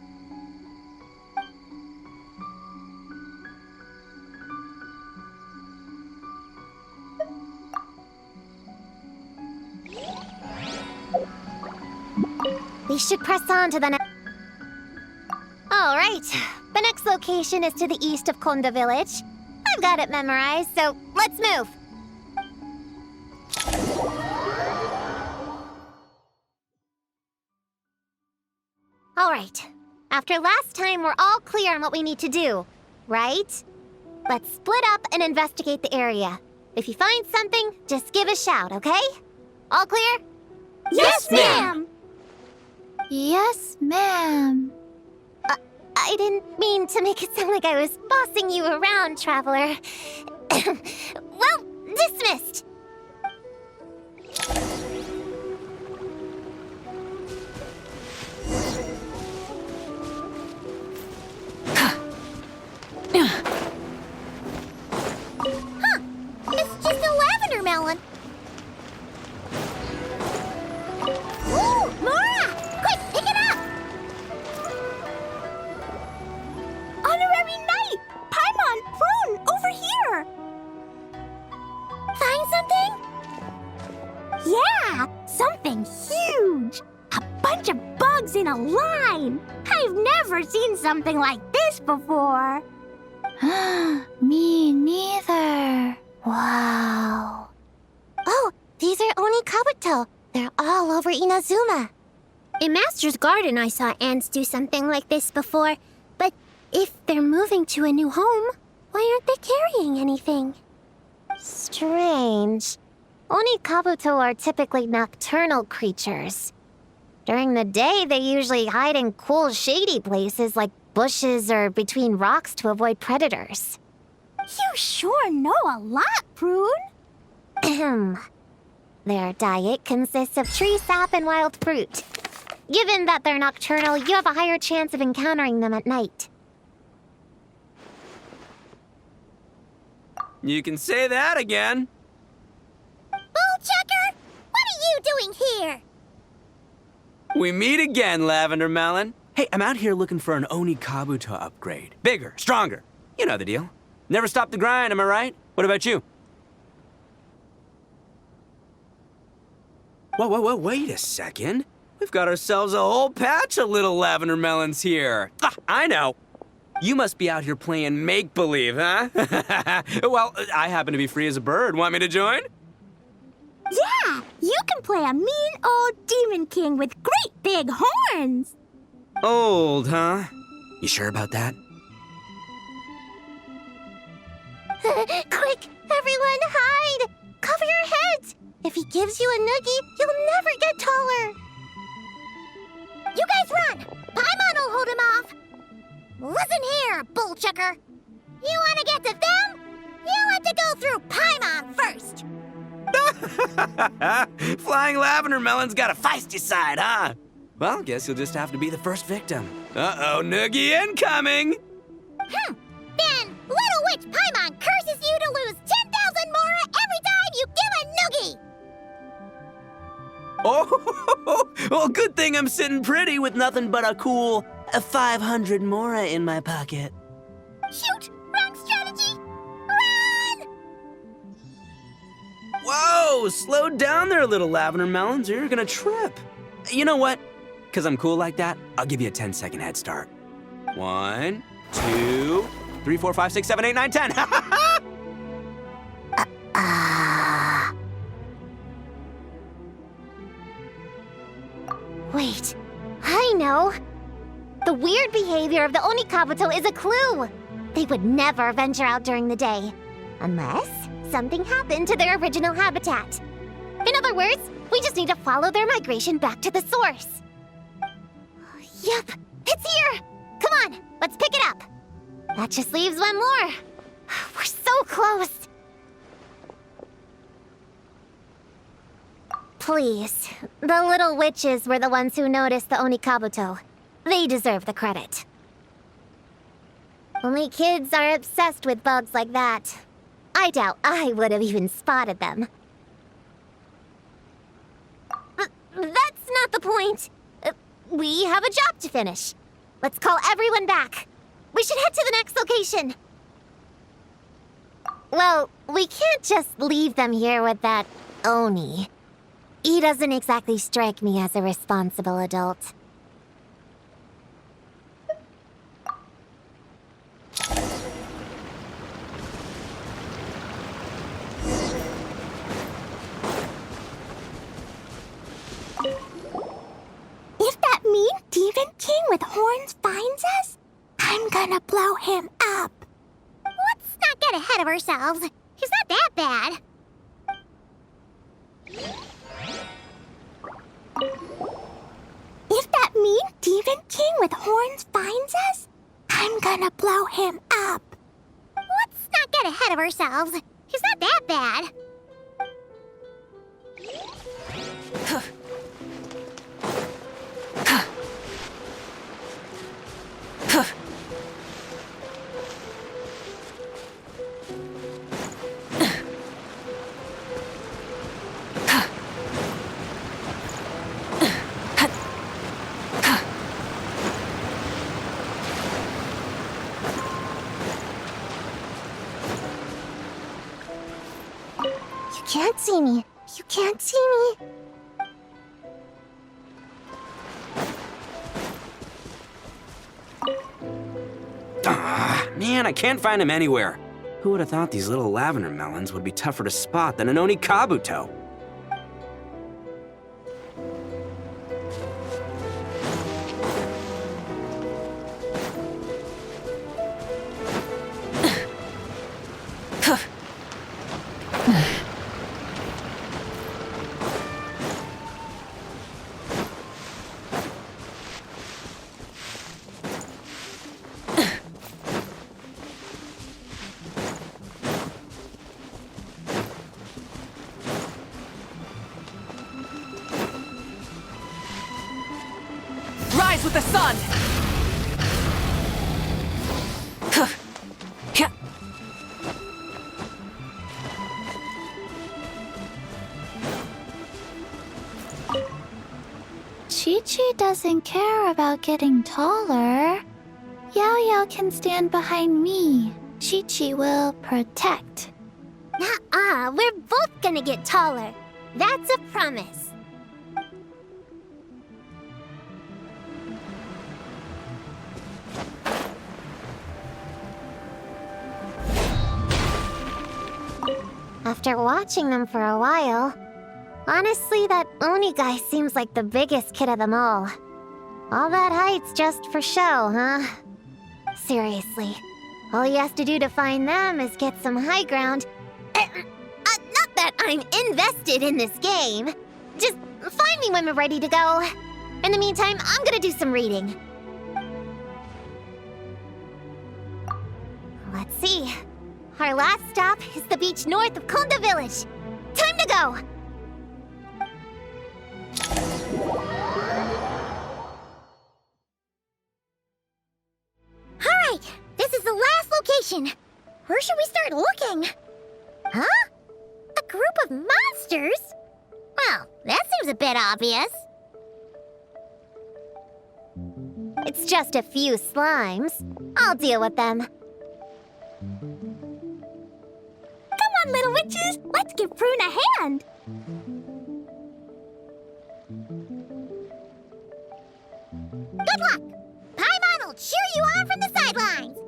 We should press on to the next... All right, the next location is to the east of Konda Village. I've got it memorized, so let's move. All right. After last time, we're all clear on what we need to do, right? Let's split up and investigate the area. If you find something, just give a shout, okay? All clear? Yes, ma'am! Yes, ma'am. I didn't mean to make it sound like I was bossing you around, Traveler. Well, dismissed. It's just a lavender melon. Ooh, Mora! Quick, pick it up! Honorary Knight! Paimon, Prune, over here! Find something? Yeah, something huge! A bunch of bugs in a line! I've never seen something like this before! Me neither. Wow. Oh, these are Oni Kabuto. They're all over Inazuma. In Master's Garden, I saw ants do something like this before. But if they're moving to a new home, why aren't they carrying anything? Strange. Oni Kabuto are typically nocturnal creatures. During the day, they usually hide in cool, shady places like bushes or between rocks to avoid predators. You sure know a lot, Prune. Ahem. Their diet consists of tree sap and wild fruit. Given that they're nocturnal, you have a higher chance of encountering them at night. You can say that again. Bullchucker! What are you doing here? We meet again, Lavender Melon. Hey, I'm out here looking for an Oni Kabuto upgrade. Bigger, stronger. You know the deal. Never stop the grind, am I right? What about you? Whoa, wait a second. We've got ourselves a whole patch of little lavender melons here. Ah, I know. You must be out here playing make-believe, huh? Well, I happen to be free as a bird. Want me to join? Yeah, you can play a mean old demon king with great big horns. Old, huh? You sure about that? Quick, everyone hide! Cover your heads! If he gives you a noogie, you'll never get taller. You guys run! Paimon will hold him off! Listen here, bullchucker! You want to get to them? You have to go through Paimon first! Flying lavender melon's got a feisty side, huh? Well, guess you'll just have to be the first victim. Uh-oh, noogie incoming! Then Little Witch Paimon curses you to lose 10,000 mora every time you give a noogie! Oh, well, good thing I'm sitting pretty with nothing but a cool 500 mora in my pocket. Shoot! Wrong strategy! Run! Whoa, slow down there, little lavender melons, or you're gonna trip. You know what? Because I'm cool like that, I'll give you a 10-second head start. 1, 2, 3, 4, 5, 6, 7, 8, 9, 10. Wait, I know. The weird behavior of the Onikabuto is a clue. They would never venture out during the day, unless something happened to their original habitat. In other words, we just need to follow their migration back to the source. Yep, it's here! Come on, let's pick it up. That just leaves one more. We're so close. Please, the little witches were the ones who noticed the Onikabuto. They deserve the credit. Only kids are obsessed with bugs like that. I doubt I would have even spotted them. That's not the point. We have a job to finish. Let's call everyone back. We should head to the next location. Well, we can't just leave them here with that Oni. He doesn't exactly strike me as a responsible adult. If that mean demon king with horns finds us, I'm gonna blow him up. Let's not get ahead of ourselves. He's not that bad. If that mean demon king with horns finds us, I'm gonna blow him up. Let's not get ahead of ourselves. He's not that bad. You can't see me. You can't see me. Man, I can't find him anywhere. Who would have thought these little lavender melons would be tougher to spot than an Onikabuto? Rise with the sun! Chi-Chi doesn't care about getting taller. Yao-Yao can stand behind me. Chi-Chi will protect. Nuh-uh, we're both gonna get taller. That's a promise. After watching them for a while, honestly, that Oni guy seems like the biggest kid of them all. All that height's just for show, huh? Seriously, all he has to do to find them is get some high ground. Not that I'm invested in this game. Just find me when we're ready to go. In the meantime, I'm gonna do some reading. Let's see. Our last stop is the beach north of Konda Village. Time to go! Alright, this is the last location. Where should we start looking? Huh? A group of monsters? Well, that seems a bit obvious. It's just a few slimes. I'll deal with them. Come on, little witches! Let's give Prune a hand! Good luck! Paimon will cheer you on from the sidelines!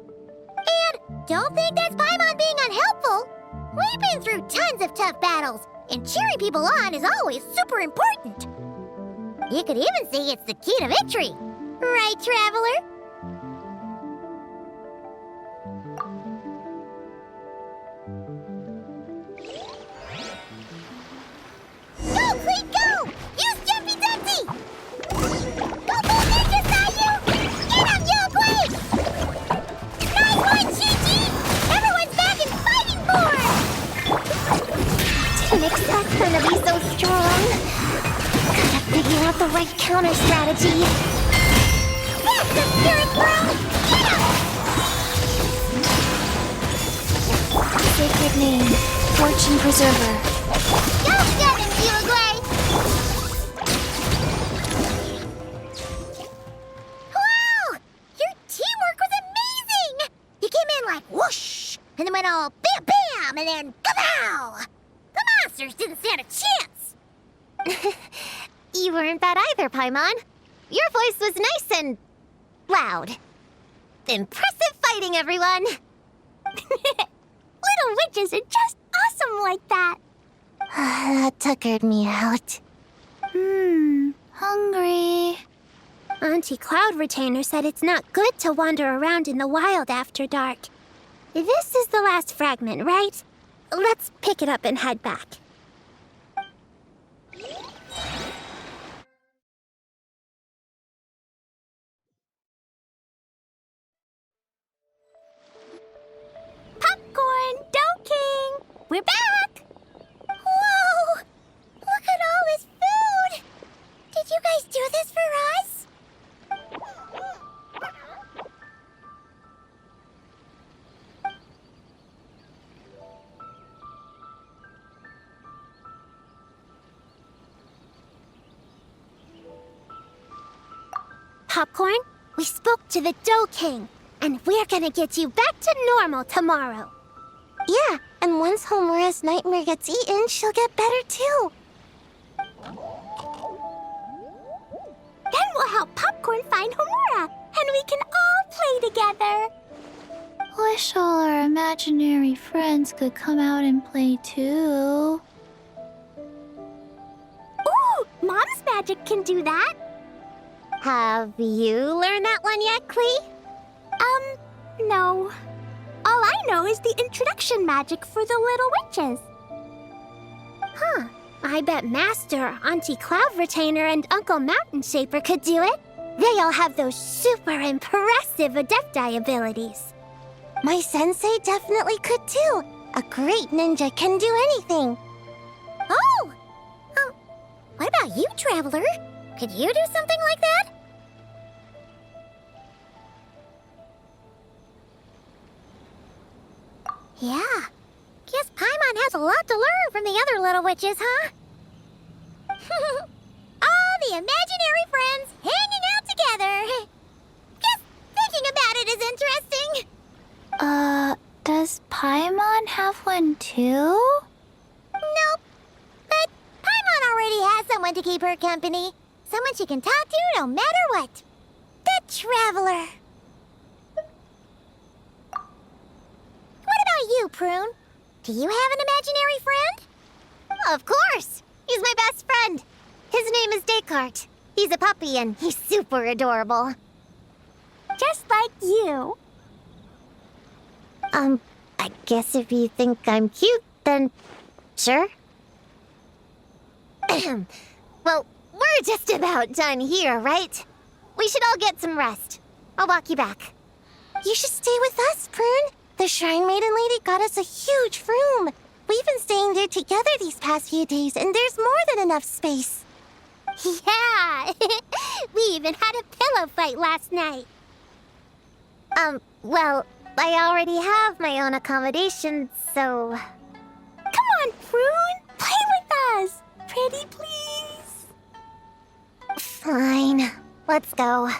And don't think that's Paimon being unhelpful! We've been through tons of tough battles, and cheering people on is always super important! You could even say it's the key to victory! Right, Traveler? Go, Cleet, go! Use Jumpy Dumpty! Go, Ninja Sayu! Get him, Yo, Quake! Nice one, Chi-Chi! Everyone's back in fighting form! Didn't expect them to be so strong. Gotta figure out the right counter strategy. That's the spirit, bro! Get him! Sacred name, Fortune Preserver. Go get him, Uruguay! Wow! Your teamwork was amazing! You came in like whoosh, and then went all bam bam, and then kapow! The monsters didn't stand a chance! You weren't bad either, Paimon. Your voice was nice and loud. Impressive fighting, everyone! Little witches are just awesome like that! That tuckered me out. Hungry. Auntie Cloud Retainer said it's not good to wander around in the wild after dark. This is the last fragment, right? Let's pick it up and head back. Popcorn! Dough King! We're back! Whoa! Look at all this food! Did you guys do this for us? Popcorn, we spoke to the Dough King, and we're gonna get you back to normal tomorrow. Yeah, and once Homura's nightmare gets eaten, she'll get better too. Then we'll help Popcorn find Homura, and we can all play together. Wish all our imaginary friends could come out and play too. Ooh, Mom's magic can do that. Have you learned that one yet, Klee? No. All I know is the introduction magic for the little witches. Huh. I bet Master, Auntie Cloud Retainer, and Uncle Mountain Shaper could do it. They all have those super impressive Adepti abilities. My sensei definitely could too. A great ninja can do anything. Oh! What about you, Traveler? Could you do something like that? Yeah. Guess Paimon has a lot to learn from the other little witches, huh? All the imaginary friends hanging out together. Just thinking about it is interesting. Does Paimon have one too? Nope. But Paimon already has someone to keep her company. Someone she can talk to no matter what. The Traveler. What about you, Prune? Do you have an imaginary friend? Of course! He's my best friend. His name is Descartes. He's a puppy and he's super adorable. Just like you. I guess if you think I'm cute, then sure. Well, we're just about done here, right? We should all get some rest. I'll walk you back. You should stay with us, Prune. The Shrine Maiden Lady got us a huge room. We've been staying there together these past few days, and there's more than enough space. Yeah! We even had a pillow fight last night. Well, I already have my own accommodation, so... Come on, Prune! Play with us! Pretty, please! Fine. Let's go.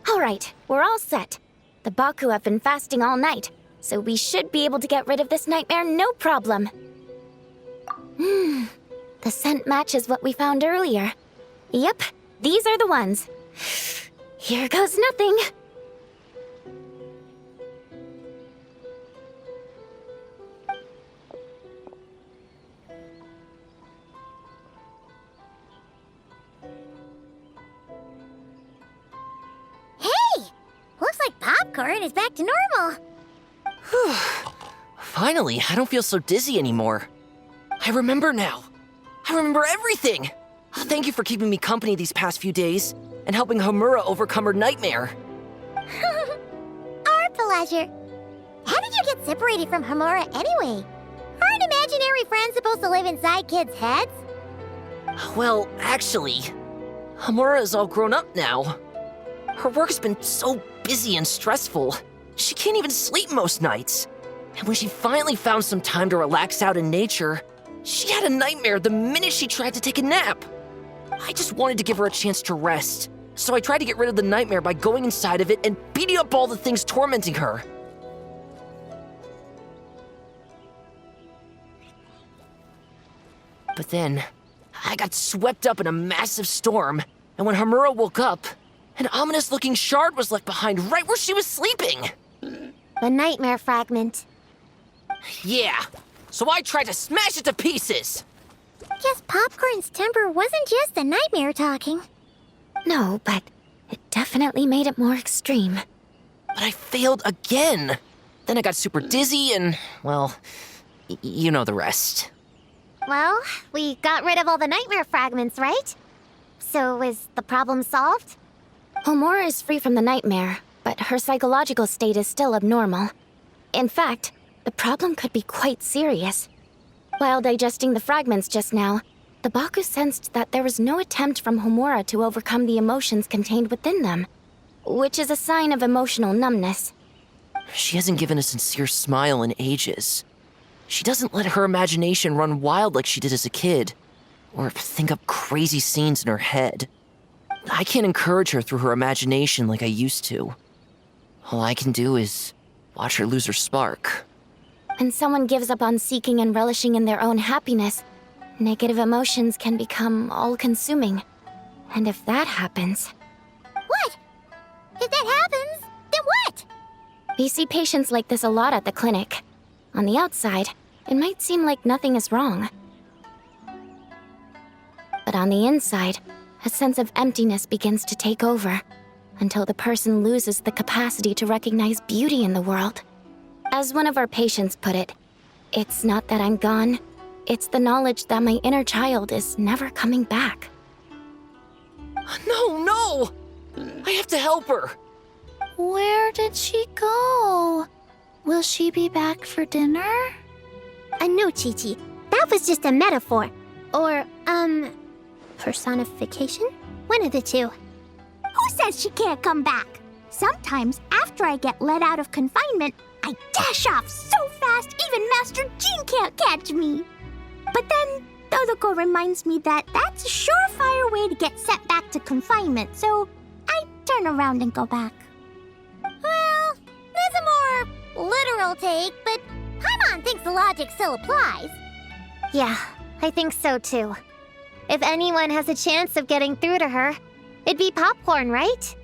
Alright, we're all set. The Baku have been fasting all night, so we should be able to get rid of this nightmare no problem. The scent matches what we found earlier. Yep, these are the ones. Here goes nothing. Hey! Looks like popcorn is back to normal. Finally, I don't feel so dizzy anymore. I remember now. I remember everything. Thank you for keeping me company these past few days and helping Homura overcome her nightmare. Our pleasure. How did you get separated from Homura anyway? Aren't imaginary friends supposed to live inside kids' heads? Well, actually, Homura is all grown up now. Her work's been so busy and stressful, she can't even sleep most nights. And when she finally found some time to relax out in nature, she had a nightmare the minute she tried to take a nap. I just wanted to give her a chance to rest, so I tried to get rid of the nightmare by going inside of it and beating up all the things tormenting her. But then, I got swept up in a massive storm, and when Homura woke up, an ominous-looking shard was left behind right where she was sleeping. The nightmare fragment. Yeah, so I tried to smash it to pieces. Guess Popcorn's temper wasn't just the nightmare talking. No, but it definitely made it more extreme. But I failed again. Then I got super dizzy and, well, you know the rest. Well, we got rid of all the nightmare fragments, right? So is the problem solved? Homura is free from the nightmare, but her psychological state is still abnormal. In fact, the problem could be quite serious. While digesting the fragments just now, the Baku sensed that there was no attempt from Homura to overcome the emotions contained within them, which is a sign of emotional numbness. She hasn't given a sincere smile in ages. She doesn't let her imagination run wild like she did as a kid, or think up crazy scenes in her head. I can't encourage her through her imagination like I used to. All I can do is watch her lose her spark. When someone gives up on seeking and relishing in their own happiness, negative emotions can become all-consuming. And if that happens... What? If that happens, then what? We see patients like this a lot at the clinic. On the outside, it might seem like nothing is wrong. But But on the inside, a sense of emptiness begins to take over, until the person loses the capacity to recognize beauty in the world. As one of our patients put it, it's not that I'm gone, it's the knowledge that my inner child is never coming back. No! I have to help her! Where did she go? Will she be back for dinner? No, Chi-Chi. That was just a metaphor. Or, personification? One of the two. Who says she can't come back? Sometimes, after I get let out of confinement, I dash off so fast even Master Jean can't catch me. But then, Dodoko reminds me that that's a surefire way to get sent back to confinement, so I turn around and go back. Well, there's a more literal take, but Paimon thinks the logic still applies. Yeah, I think so too. If anyone has a chance of getting through to her, it'd be Popcorn, right?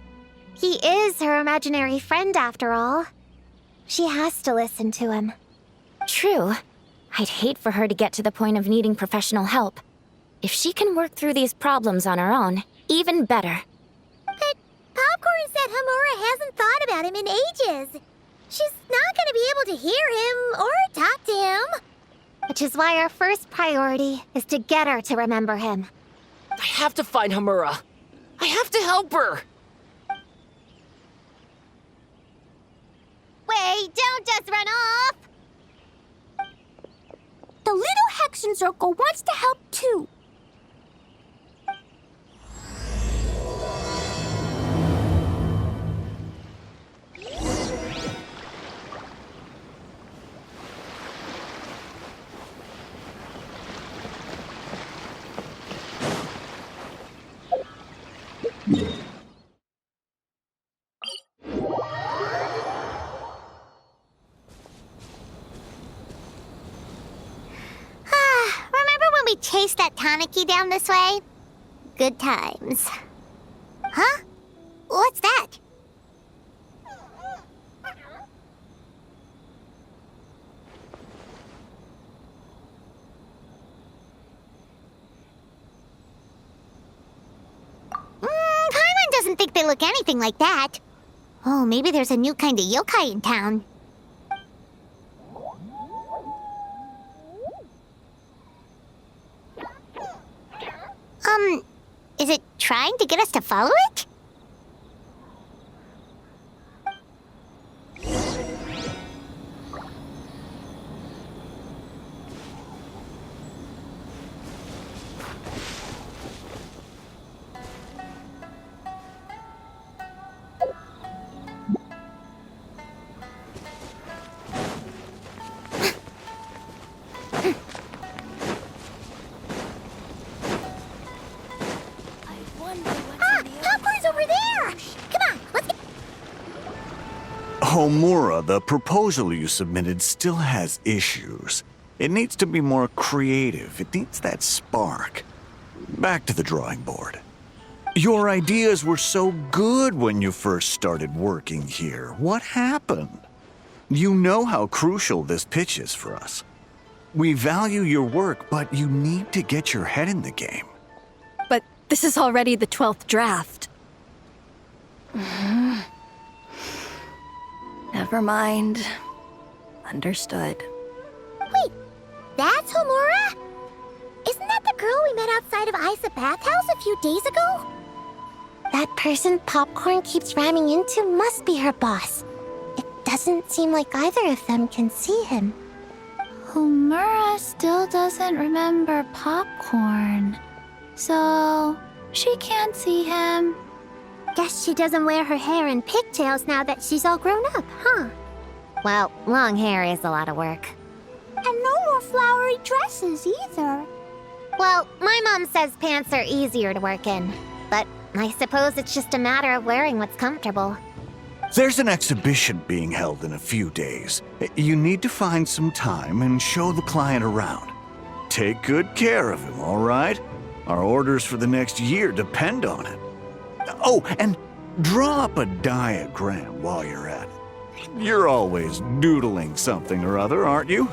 He is her imaginary friend after all. She has to listen to him. True. I'd hate for her to get to the point of needing professional help. If she can work through these problems on her own, even better. But Popcorn said Hamura hasn't thought about him in ages. She's not going to be able to hear him or talk to him. Which is why our first priority is to get her to remember him. I have to find Hamura. I have to help her! Wait, don't just run off! The little Hexen Circle wants to help too. Remember when we chased that Tanuki down this way? Good times. Huh? What's that? Paimon doesn't think they look anything like that. Oh, maybe there's a new kind of yokai in town. Is it trying to get us to follow it? Popcorn's over there! Come on, let's get... Homura, the proposal you submitted still has issues. It needs to be more creative. It needs that spark. Back to the drawing board. Your ideas were so good when you first started working here. What happened? You know how crucial this pitch is for us. We value your work, but you need to get your head in the game. But this is already the 12th draft. Never mind. Understood. Wait, that's Homura? Isn't that the girl we met outside of Isa Bathhouse a few days ago? That person Popcorn keeps ramming into must be her boss. It doesn't seem like either of them can see him. Homura still doesn't remember Popcorn. So, she can't see him. Guess she doesn't wear her hair in pigtails now that she's all grown up, huh? Well, long hair is a lot of work. And no more flowery dresses either. Well, my mom says pants are easier to work in. But I suppose it's just a matter of wearing what's comfortable. There's an exhibition being held in a few days. You need to find some time and show the client around. Take good care of him, all right? Our orders for the next year depend on it. Oh, and draw up a diagram while you're at it. You're always doodling something or other, aren't you?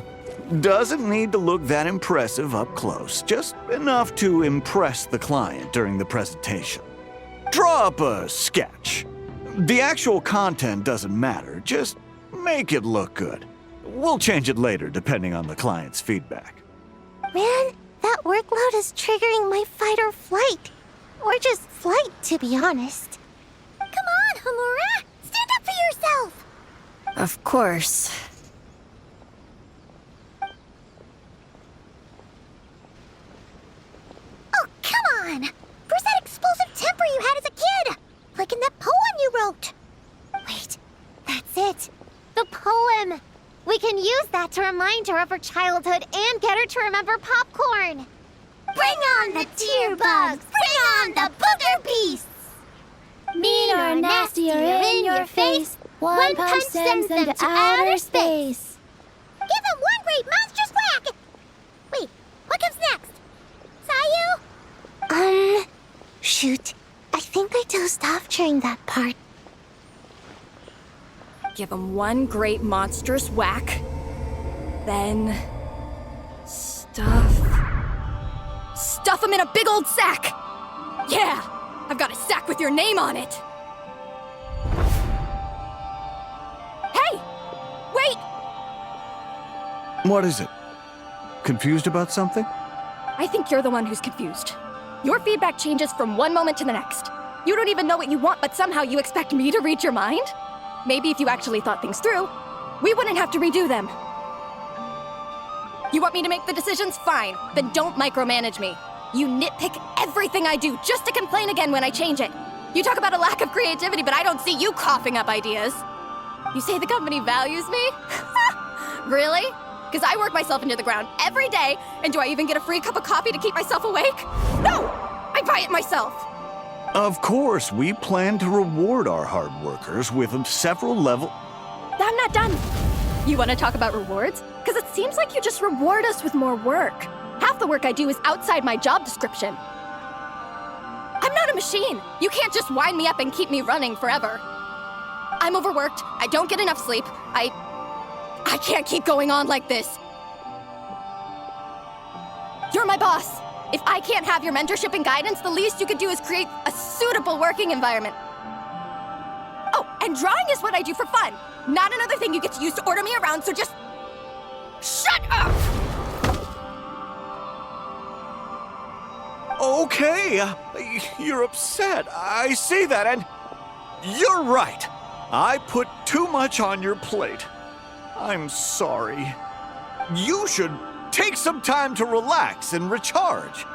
Doesn't need to look that impressive up close, just enough to impress the client during the presentation. Draw up a sketch. The actual content doesn't matter, just make it look good. We'll change it later depending on the client's feedback. Man, that workload is triggering my fight or flight. Or just flight, to be honest. Come on, Homura! Stand up for yourself! Of course. Oh, come on! Where's that explosive temper you had as a kid? Like in that poem you wrote. Wait, that's it. The poem. We can use that to remind her of her childhood and get her to remember popcorn. Bring on the tear bugs! Bring on the booger beasts! Mean or nasty or in your face, one punch sends them to outer space. Give them one great monstrous whack! Wait, what comes next? Sayu? Shoot. I think I dozed off during that part. Give him one great monstrous whack. Then... Stuff him in a big old sack! Yeah! I've got a sack with your name on it! Hey! Wait! What is it? Confused about something? I think you're the one who's confused. Your feedback changes from one moment to the next. You don't even know what you want, but somehow you expect me to read your mind? Maybe if you actually thought things through, we wouldn't have to redo them. You want me to make the decisions? Fine. Then don't micromanage me. You nitpick everything I do just to complain again when I change it. You talk about a lack of creativity, but I don't see you coughing up ideas. You say the company values me? Really? Because I work myself into the ground every day, and do I even get a free cup of coffee to keep myself awake? No! I buy it myself! Of course, we plan to reward our hard workers with several level... I'm not done. You want to talk about rewards? Because it seems like you just reward us with more work. Half the work I do is outside my job description. I'm not a machine. You can't just wind me up and keep me running forever. I'm overworked. I don't get enough sleep. I can't keep going on like this. You're my boss. If I can't have your mentorship and guidance, the least you could do is create a suitable working environment. Oh, and drawing is what I do for fun. Not another thing you get to use to order me around, so just... shut up! Okay, you're upset. I see that, and you're right. I put too much on your plate. I'm sorry. You should take some time to relax and recharge.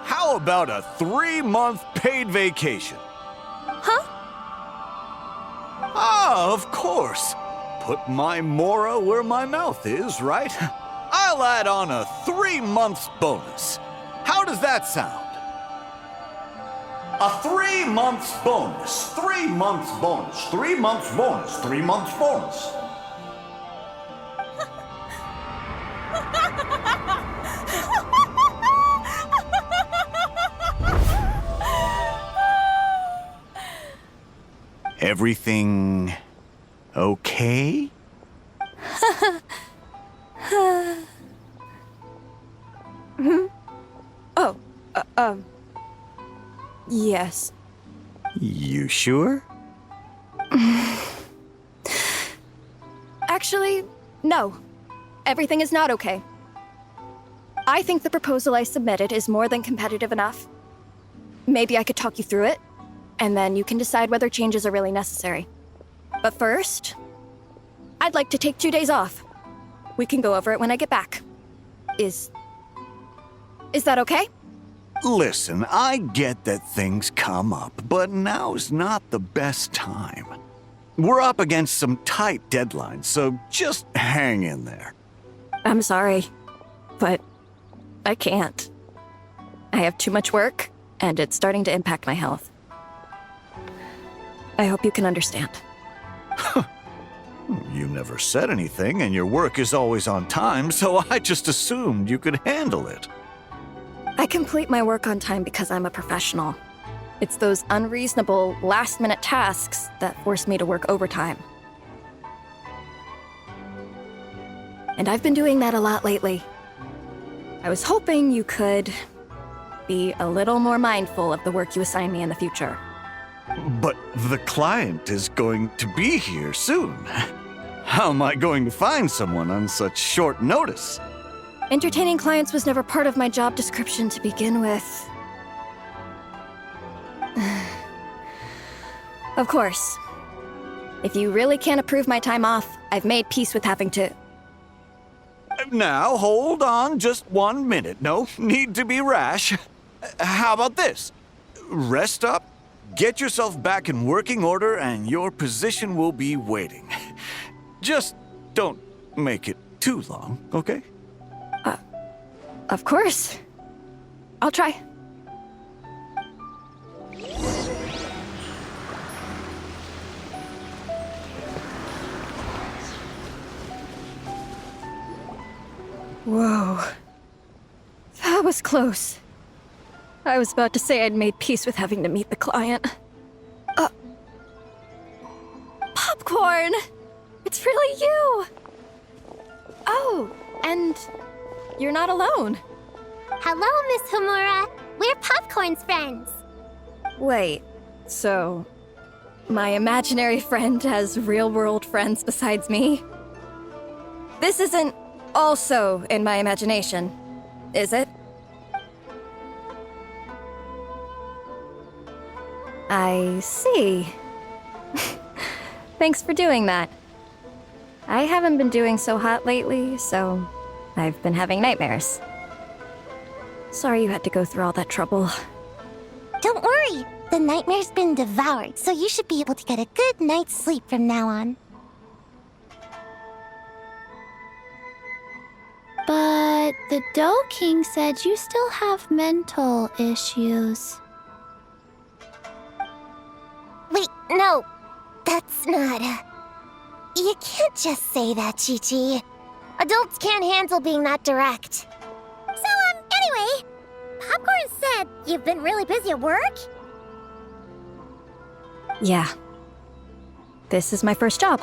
How about a 3-month paid vacation? Huh? Ah, of course. Put my mora where my mouth is, right? I'll add on a 3-month bonus. How does that sound? A 3-month bonus. 3 months bonus. 3 months bonus. 3 months bonus. Everything okay? Oh, yes. You sure? Actually, no. Everything is not okay. I think the proposal I submitted is more than competitive enough. Maybe I could talk you through it, and then you can decide whether changes are really necessary. But first, I'd like to take 2 days off. We can go over it when I get back. Is that okay? Listen, I get that things come up, but now's not the best time. We're up against some tight deadlines, so just hang in there. I'm sorry, but I can't. I have too much work, and it's starting to impact my health. I hope you can understand. You never said anything, and your work is always on time, so I just assumed you could handle it. I complete my work on time because I'm a professional. It's those unreasonable, last-minute tasks that force me to work overtime. And I've been doing that a lot lately. I was hoping you could be a little more mindful of the work you assign me in the future. But the client is going to be here soon. How am I going to find someone on such short notice? Entertaining clients was never part of my job description to begin with. Of course. If you really can't approve my time off, I've made peace with having to... Now, hold on just 1 minute. No need to be rash. How about this? Rest up, get yourself back in working order, and your position will be waiting. Just don't make it too long, okay? Of course. I'll try. Whoa. That was close. I was about to say I'd made peace with having to meet the client. Popcorn! It's really you! Oh, and you're not alone. Hello, Miss Homura. We're Popcorn's friends. Wait, so my imaginary friend has real-world friends besides me? This isn't also in my imagination, is it? I see. Thanks for doing that. I haven't been doing so hot lately, so I've been having nightmares. Sorry you had to go through all that trouble. Don't worry. The nightmare's been devoured, so you should be able to get a good night's sleep from now on. But the Dough King said you still have mental issues. Wait, no. That's not... You can't just say that, Chi-Chi. Adults can't handle being that direct. So, anyway, Popcorn said you've been really busy at work? Yeah. This is my first job.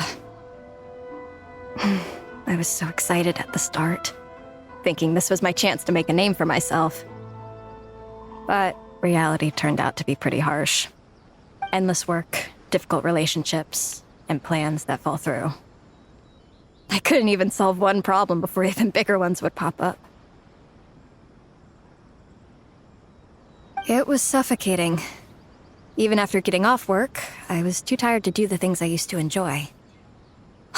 I was so excited at the start, thinking this was my chance to make a name for myself. But reality turned out to be pretty harsh. Endless work, difficult relationships, and plans that fall through. I couldn't even solve one problem before even bigger ones would pop up. It was suffocating. Even after getting off work, I was too tired to do the things I used to enjoy.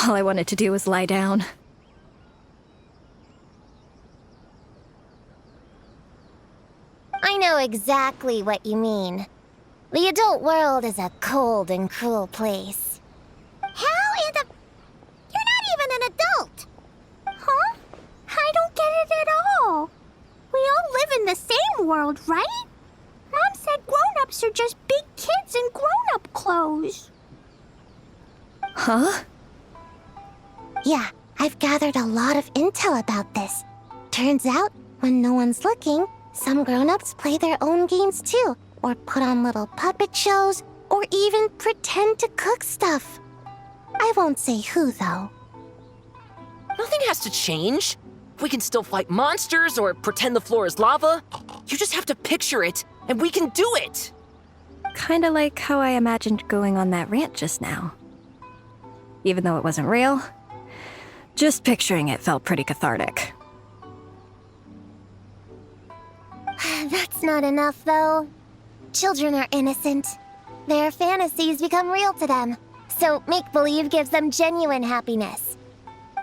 All I wanted to do was lie down. I know exactly what you mean. The adult world is a cold and cruel place. How in the... You're not even an adult! Huh? I don't get it at all. We all live in the same world, right? Mom said grown-ups are just big kids in grown-up clothes. Huh? Yeah, I've gathered a lot of intel about this. Turns out, when no one's looking, some grown-ups play their own games too, or put on little puppet shows, or even pretend to cook stuff. I won't say who, though. Nothing has to change. We can still fight monsters or pretend the floor is lava. You just have to picture it, and we can do it! Kinda like how I imagined going on that rant just now. Even though it wasn't real, just picturing it felt pretty cathartic. That's not enough, though. Children are innocent. Their fantasies become real to them, so make-believe gives them genuine happiness.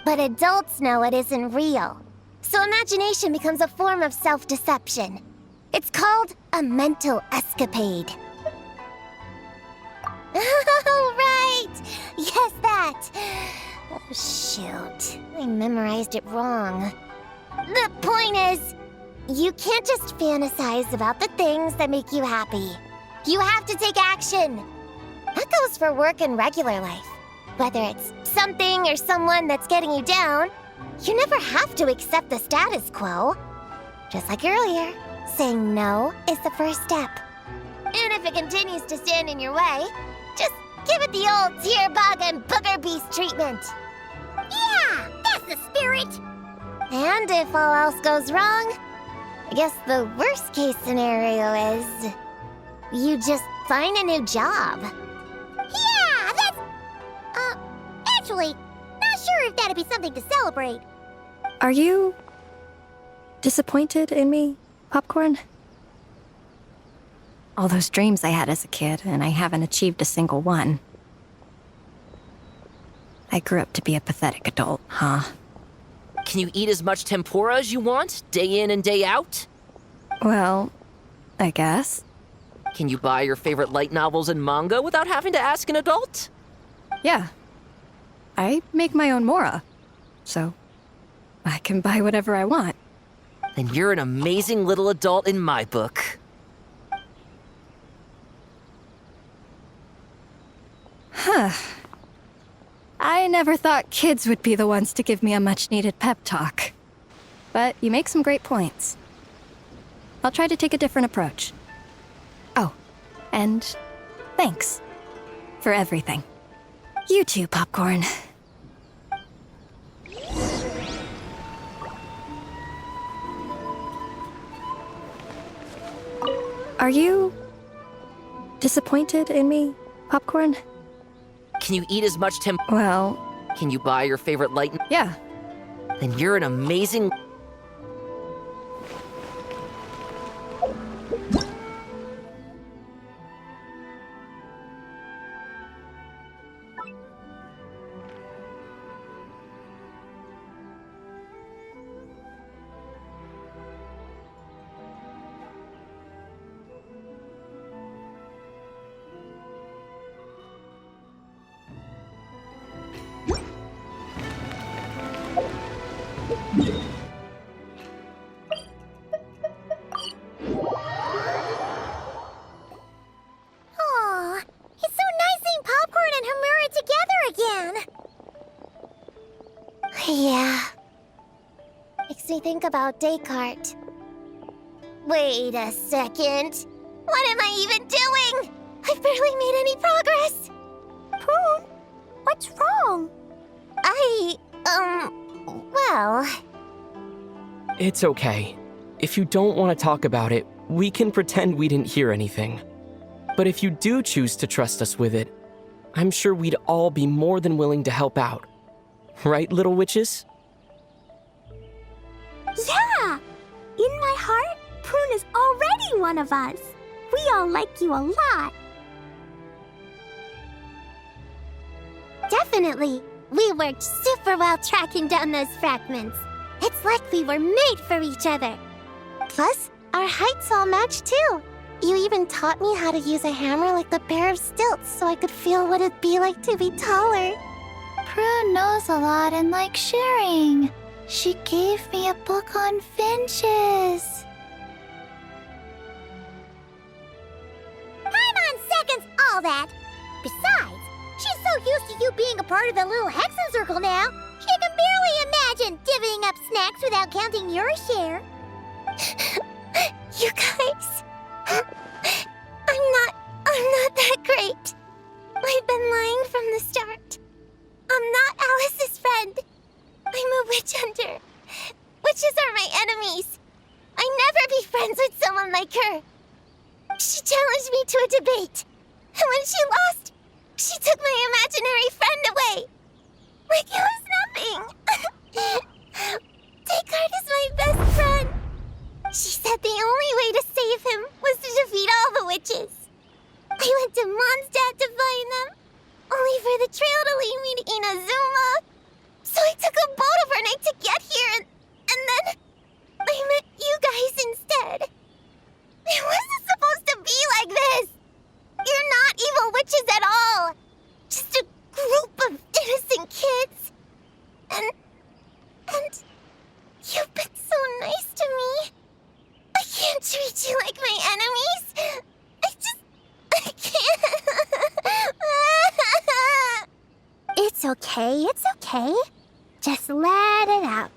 But adults know it isn't real, so imagination becomes a form of self-deception. It's called a mental escapade. Oh, right! Yes, that! Oh, shoot. I memorized it wrong. The point is, you can't just fantasize about the things that make you happy. You have to take action. That goes for work and regular life. Whether it's something or someone that's getting you down, you never have to accept the status quo. Just like earlier, saying no is the first step. And if it continues to stand in your way, just give it the old tear bug and booger beast treatment. Yeah, that's the spirit! And if all else goes wrong, I guess the worst case scenario is you just find a new job. Yeah, that's... actually, not sure if that'd be something to celebrate. Are you disappointed in me, Popcorn? All those dreams I had as a kid, and I haven't achieved a single one. I grew up to be a pathetic adult, huh? Can you eat as much tempura as you want, day in and day out? Well, I guess. Can you buy your favorite light novels and manga without having to ask an adult? Yeah. I make my own mora, so I can buy whatever I want. Then you're an amazing little adult in my book. Huh. I never thought kids would be the ones to give me a much-needed pep talk. But you make some great points. I'll try to take a different approach. Oh, and thanks for everything. You too, Popcorn. Are you disappointed in me, Popcorn? Can you eat as much Well, Can you buy your favorite light? yeah. Then you're an amazing... Aw, it's so nice seeing Popcorn and Hamura together again. Yeah. Makes me think about Descartes. Wait a second. What am I even doing? I've barely made any progress. Poon, what's wrong? Well, It's okay. If you don't want to talk about it, we can pretend we didn't hear anything. But if you do choose to trust us with it, I'm sure we'd all be more than willing to help out. Right, little witches? Yeah! In my heart, Poon is already one of us. We all like you a lot. definitely. We worked super well tracking down those fragments. It's like we were made for each other. Plus, our heights all match too. You even taught me how to use a hammer like the Bear of Stilts so I could feel what it'd be like to be taller. Prue knows a lot and likes sharing. She gave me a book on finches. Time on seconds, all that. Besides, she's so used to you being a part of the little Hexen Circle now, she can barely imagine divvying up snacks without counting your share. You guys, I'm not that great. I've been lying from the start. I'm not Alice's friend. I'm a witch hunter. Witches are my enemies. I'd never be friends with someone like her. She challenged me to a debate, and when she lost, she took my imaginary friend away. Like it was nothing. Descartes is my best friend. She said the only way to save him was to defeat all the witches. I went to Mondstadt to find them, only for the trail to lead me to Inazuma. So I took a boat overnight to get here, and then I met you guys instead. It wasn't supposed to be like this. You're not evil witches at all. Just a group of innocent kids. And you've been so nice to me. I can't treat you like my enemies. I can't. It's okay, it's okay. Just let it out.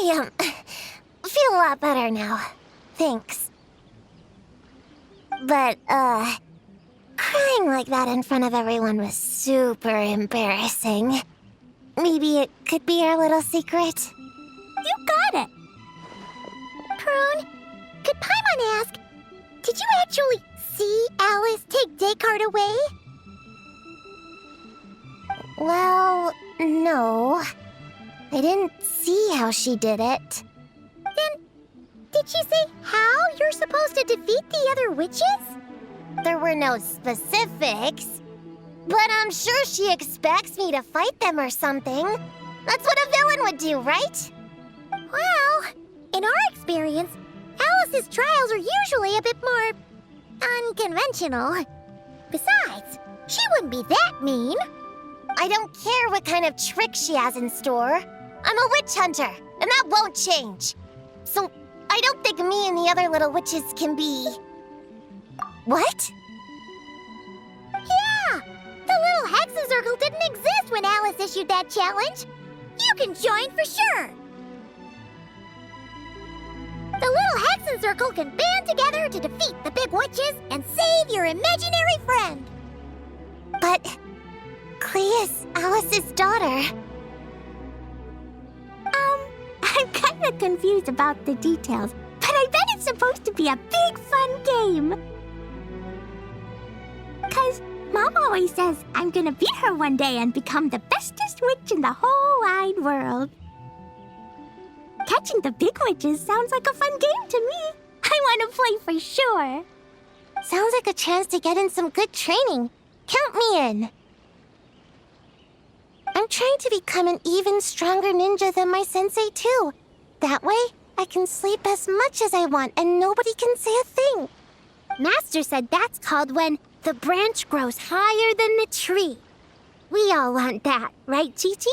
I feel a lot better now. Thanks. But, Crying like that in front of everyone was super embarrassing. Maybe it could be our little secret. You got it. Prune, could Paimon ask, did you actually see Alice take Descartes away? Well, no. I didn't see how she did it. Then, did she say how you're supposed to defeat the other witches? There were no specifics. But I'm sure she expects me to fight them or something. That's what a villain would do, right? Well, in our experience, Alice's trials are usually a bit more unconventional. Besides, she wouldn't be that mean. I don't care what kind of trick she has in store. I'm a witch hunter, and that won't change. So, I don't think me and the other little witches can be... What? Yeah! The little Hexen Circle didn't exist when Alice issued that challenge. You can join for sure. The little Hexen Circle can band together to defeat the big witches and save your imaginary friend. But... Clea's Alice's daughter. I'm kinda confused about the details, but I bet it's supposed to be a big fun game. 'Cause Mom always says I'm gonna beat her one day and become the bestest witch in the whole wide world. Catching the big witches sounds like a fun game to me. I want to play for sure. Sounds like a chance to get in some good training. Count me in. I'm trying to become an even stronger ninja than my sensei, too. That way, I can sleep as much as I want and nobody can say a thing. Master said that's called when the branch grows higher than the tree. We all want that, right, Chi-Chi?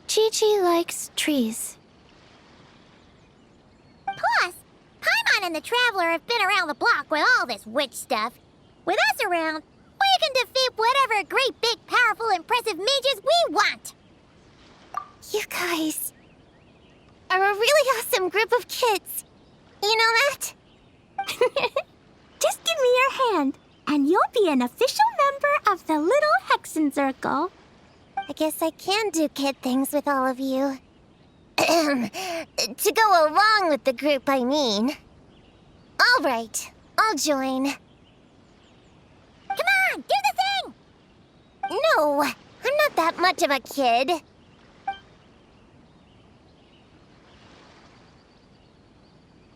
Chi-Chi likes trees. Plus, Paimon and the Traveler have been around the block with all this witch stuff. With us around, we can defeat whatever great, big, powerful, impressive mages we want. You guys are a really awesome group of kids. You know that? Just give me your hand, and you'll be an official member of the Little Hexen Circle. I guess I can do kid things with all of you. To go along with the group, I mean. All right, I'll join. Come on, do the thing! No, I'm not that much of a kid.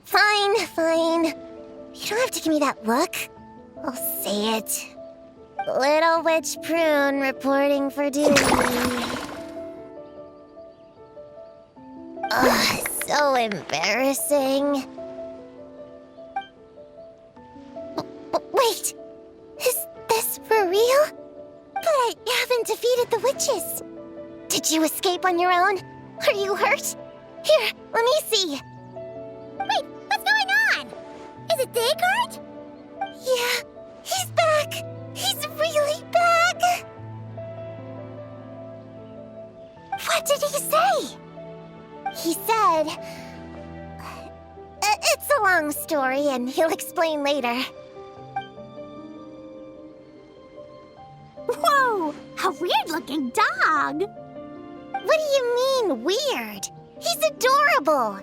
Fine. You don't have to give me that look. I'll say it. Little Witch Prune reporting for duty. Ugh, so embarrassing. Wait, is this for real? But I haven't defeated the witches. Did you escape on your own? Are you hurt? Here, let me see. Wait, what's going on? Is it Descartes? Yeah, he's back. He's really back. What did he say? He said... it's a long story, and he'll explain later. Whoa, a weird-looking dog. What do you mean, weird? He's adorable.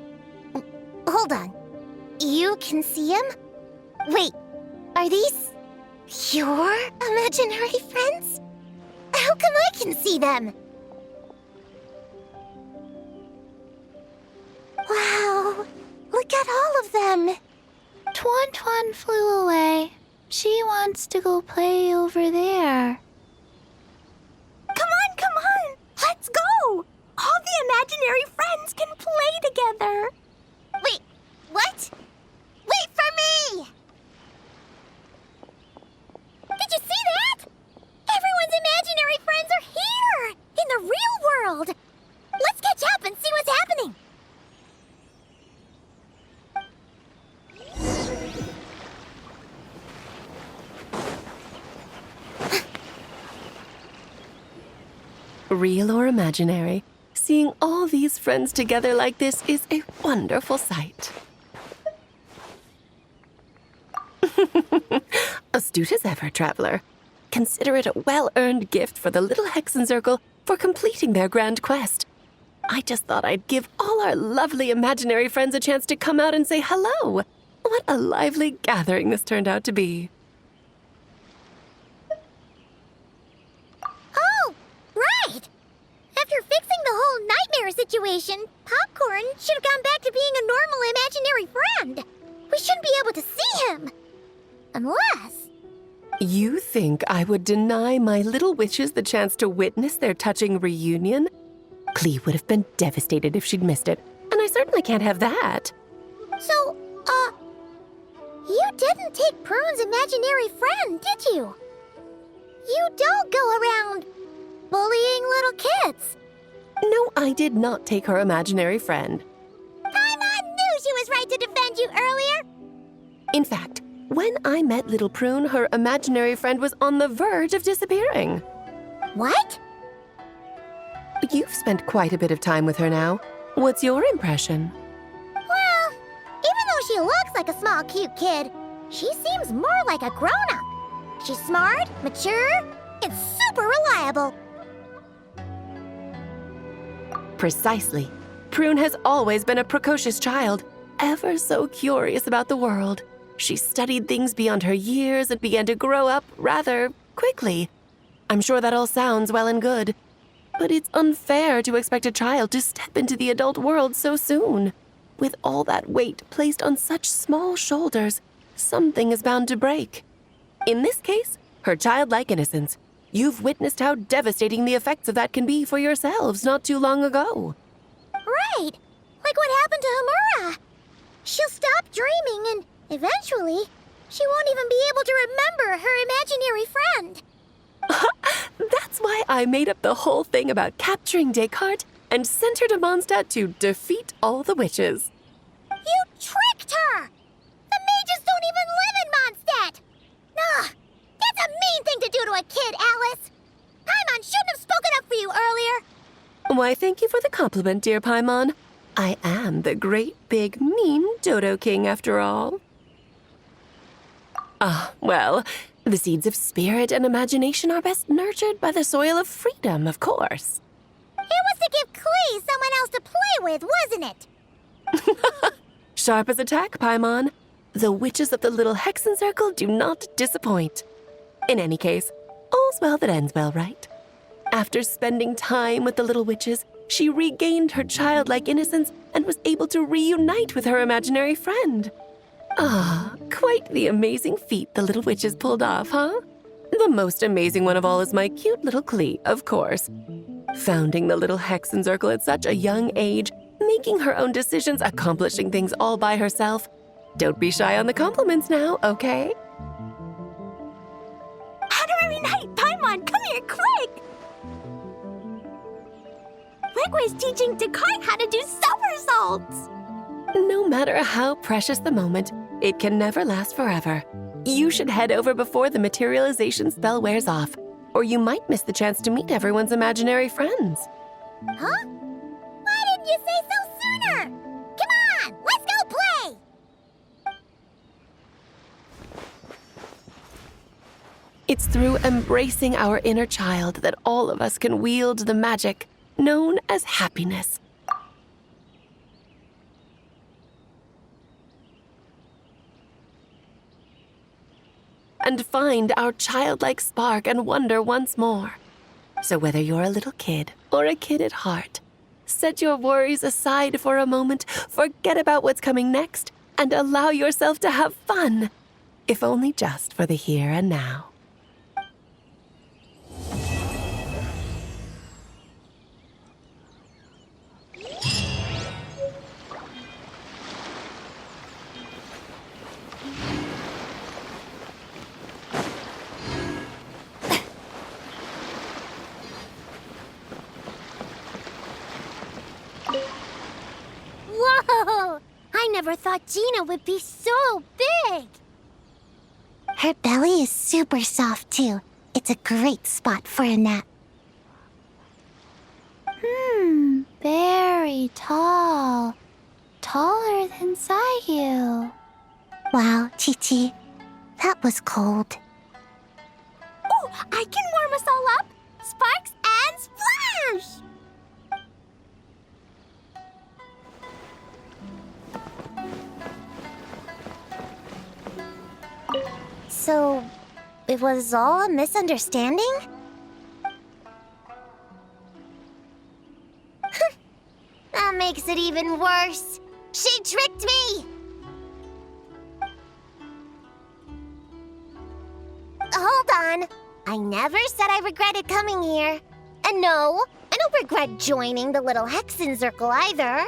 Hold on. You can see him? Wait, are these your imaginary friends? How come I can see them? Wow, look at all of them. Tuan flew away. She wants to go play over there. Come on, let's go. All the imaginary friends can play together. Wait, what? Wait for me! Did you see that? Everyone's imaginary friends are here! In the real world! Let's catch up and see what's happening! Real or imaginary, seeing all these friends together like this is a wonderful sight. Astute as ever, traveler. Consider it a well-earned gift for the little Hexencircle for completing their grand quest. I just thought I'd give all our lovely imaginary friends a chance to come out and say hello. What a lively gathering this turned out to be. Oh, right! After fixing the whole nightmare situation, Popcorn should have gone back to being a normal imaginary friend. We shouldn't be able to see him. Unless... You think I would deny my little witches the chance to witness their touching reunion? Clee would have been devastated if she'd missed it, and I certainly can't have that. So, you didn't take Prune's imaginary friend, did you? You don't go around bullying little kids. No, I did not take her imaginary friend. Paimon knew she was right to defend you earlier. In fact, when I met little Prune, her imaginary friend was on the verge of disappearing. What? You've spent quite a bit of time with her now. What's your impression? Well, even though she looks like a small, cute kid, she seems more like a grown-up. She's smart, mature, and super reliable. Precisely. Prune has always been a precocious child, ever so curious about the world. She studied things beyond her years and began to grow up rather quickly. I'm sure that all sounds well and good, but it's unfair to expect a child to step into the adult world so soon. With all that weight placed on such small shoulders, something is bound to break. In this case, her childlike innocence. You've witnessed how devastating the effects of that can be for yourselves not too long ago. Right, like what happened to Hamura. She'll stop dreaming and eventually, she won't even be able to remember her imaginary friend. That's why I made up the whole thing about capturing Descartes and sent her to Mondstadt to defeat all the witches. You tricked her! The mages don't even live in Mondstadt! Ugh, that's a mean thing to do to a kid, Alice! Paimon shouldn't have spoken up for you earlier! Why, thank you for the compliment, dear Paimon. I am the great, big, mean Dodo King, after all. Well, the seeds of spirit and imagination are best nurtured by the soil of freedom, of course. It was to give Clee someone else to play with, wasn't it? Sharp as a tack, Paimon. The witches of the little Hexencircle do not disappoint. In any case, all's well that ends well, right? After spending time with the little witches, she regained her childlike innocence and was able to reunite with her imaginary friend. Quite the amazing feat the little witches pulled off, huh? The most amazing one of all is my cute little Clee, of course. Founding the little Hexencircle at such a young age, making her own decisions, accomplishing things all by herself. Don't be shy on the compliments now, okay? How do I reunite? Paimon, come here, quick! Liquid's teaching Descartes how to do somersaults! No matter how precious the moment, it can never last forever. You should head over before the materialization spell wears off, or you might miss the chance to meet everyone's imaginary friends. Huh? Why didn't you say so sooner? Come on, let's go play! It's through embracing our inner child that all of us can wield the magic known as happiness. And find our childlike spark and wonder once more. So whether you're a little kid or a kid at heart, set your worries aside for a moment, forget about what's coming next, and allow yourself to have fun, if only just for the here and now. Whoa! I never thought Gina would be so big! Her belly is super soft, too. It's a great spot for a nap. Very tall. Taller than Sayu. Wow, Chi-Chi. That was cold. Ooh, I can warm us all up! Sparks and splash! So, it was all a misunderstanding? That makes it even worse. She tricked me! Hold on. I never said I regretted coming here. And no, I don't regret joining the little Hexen Circle either.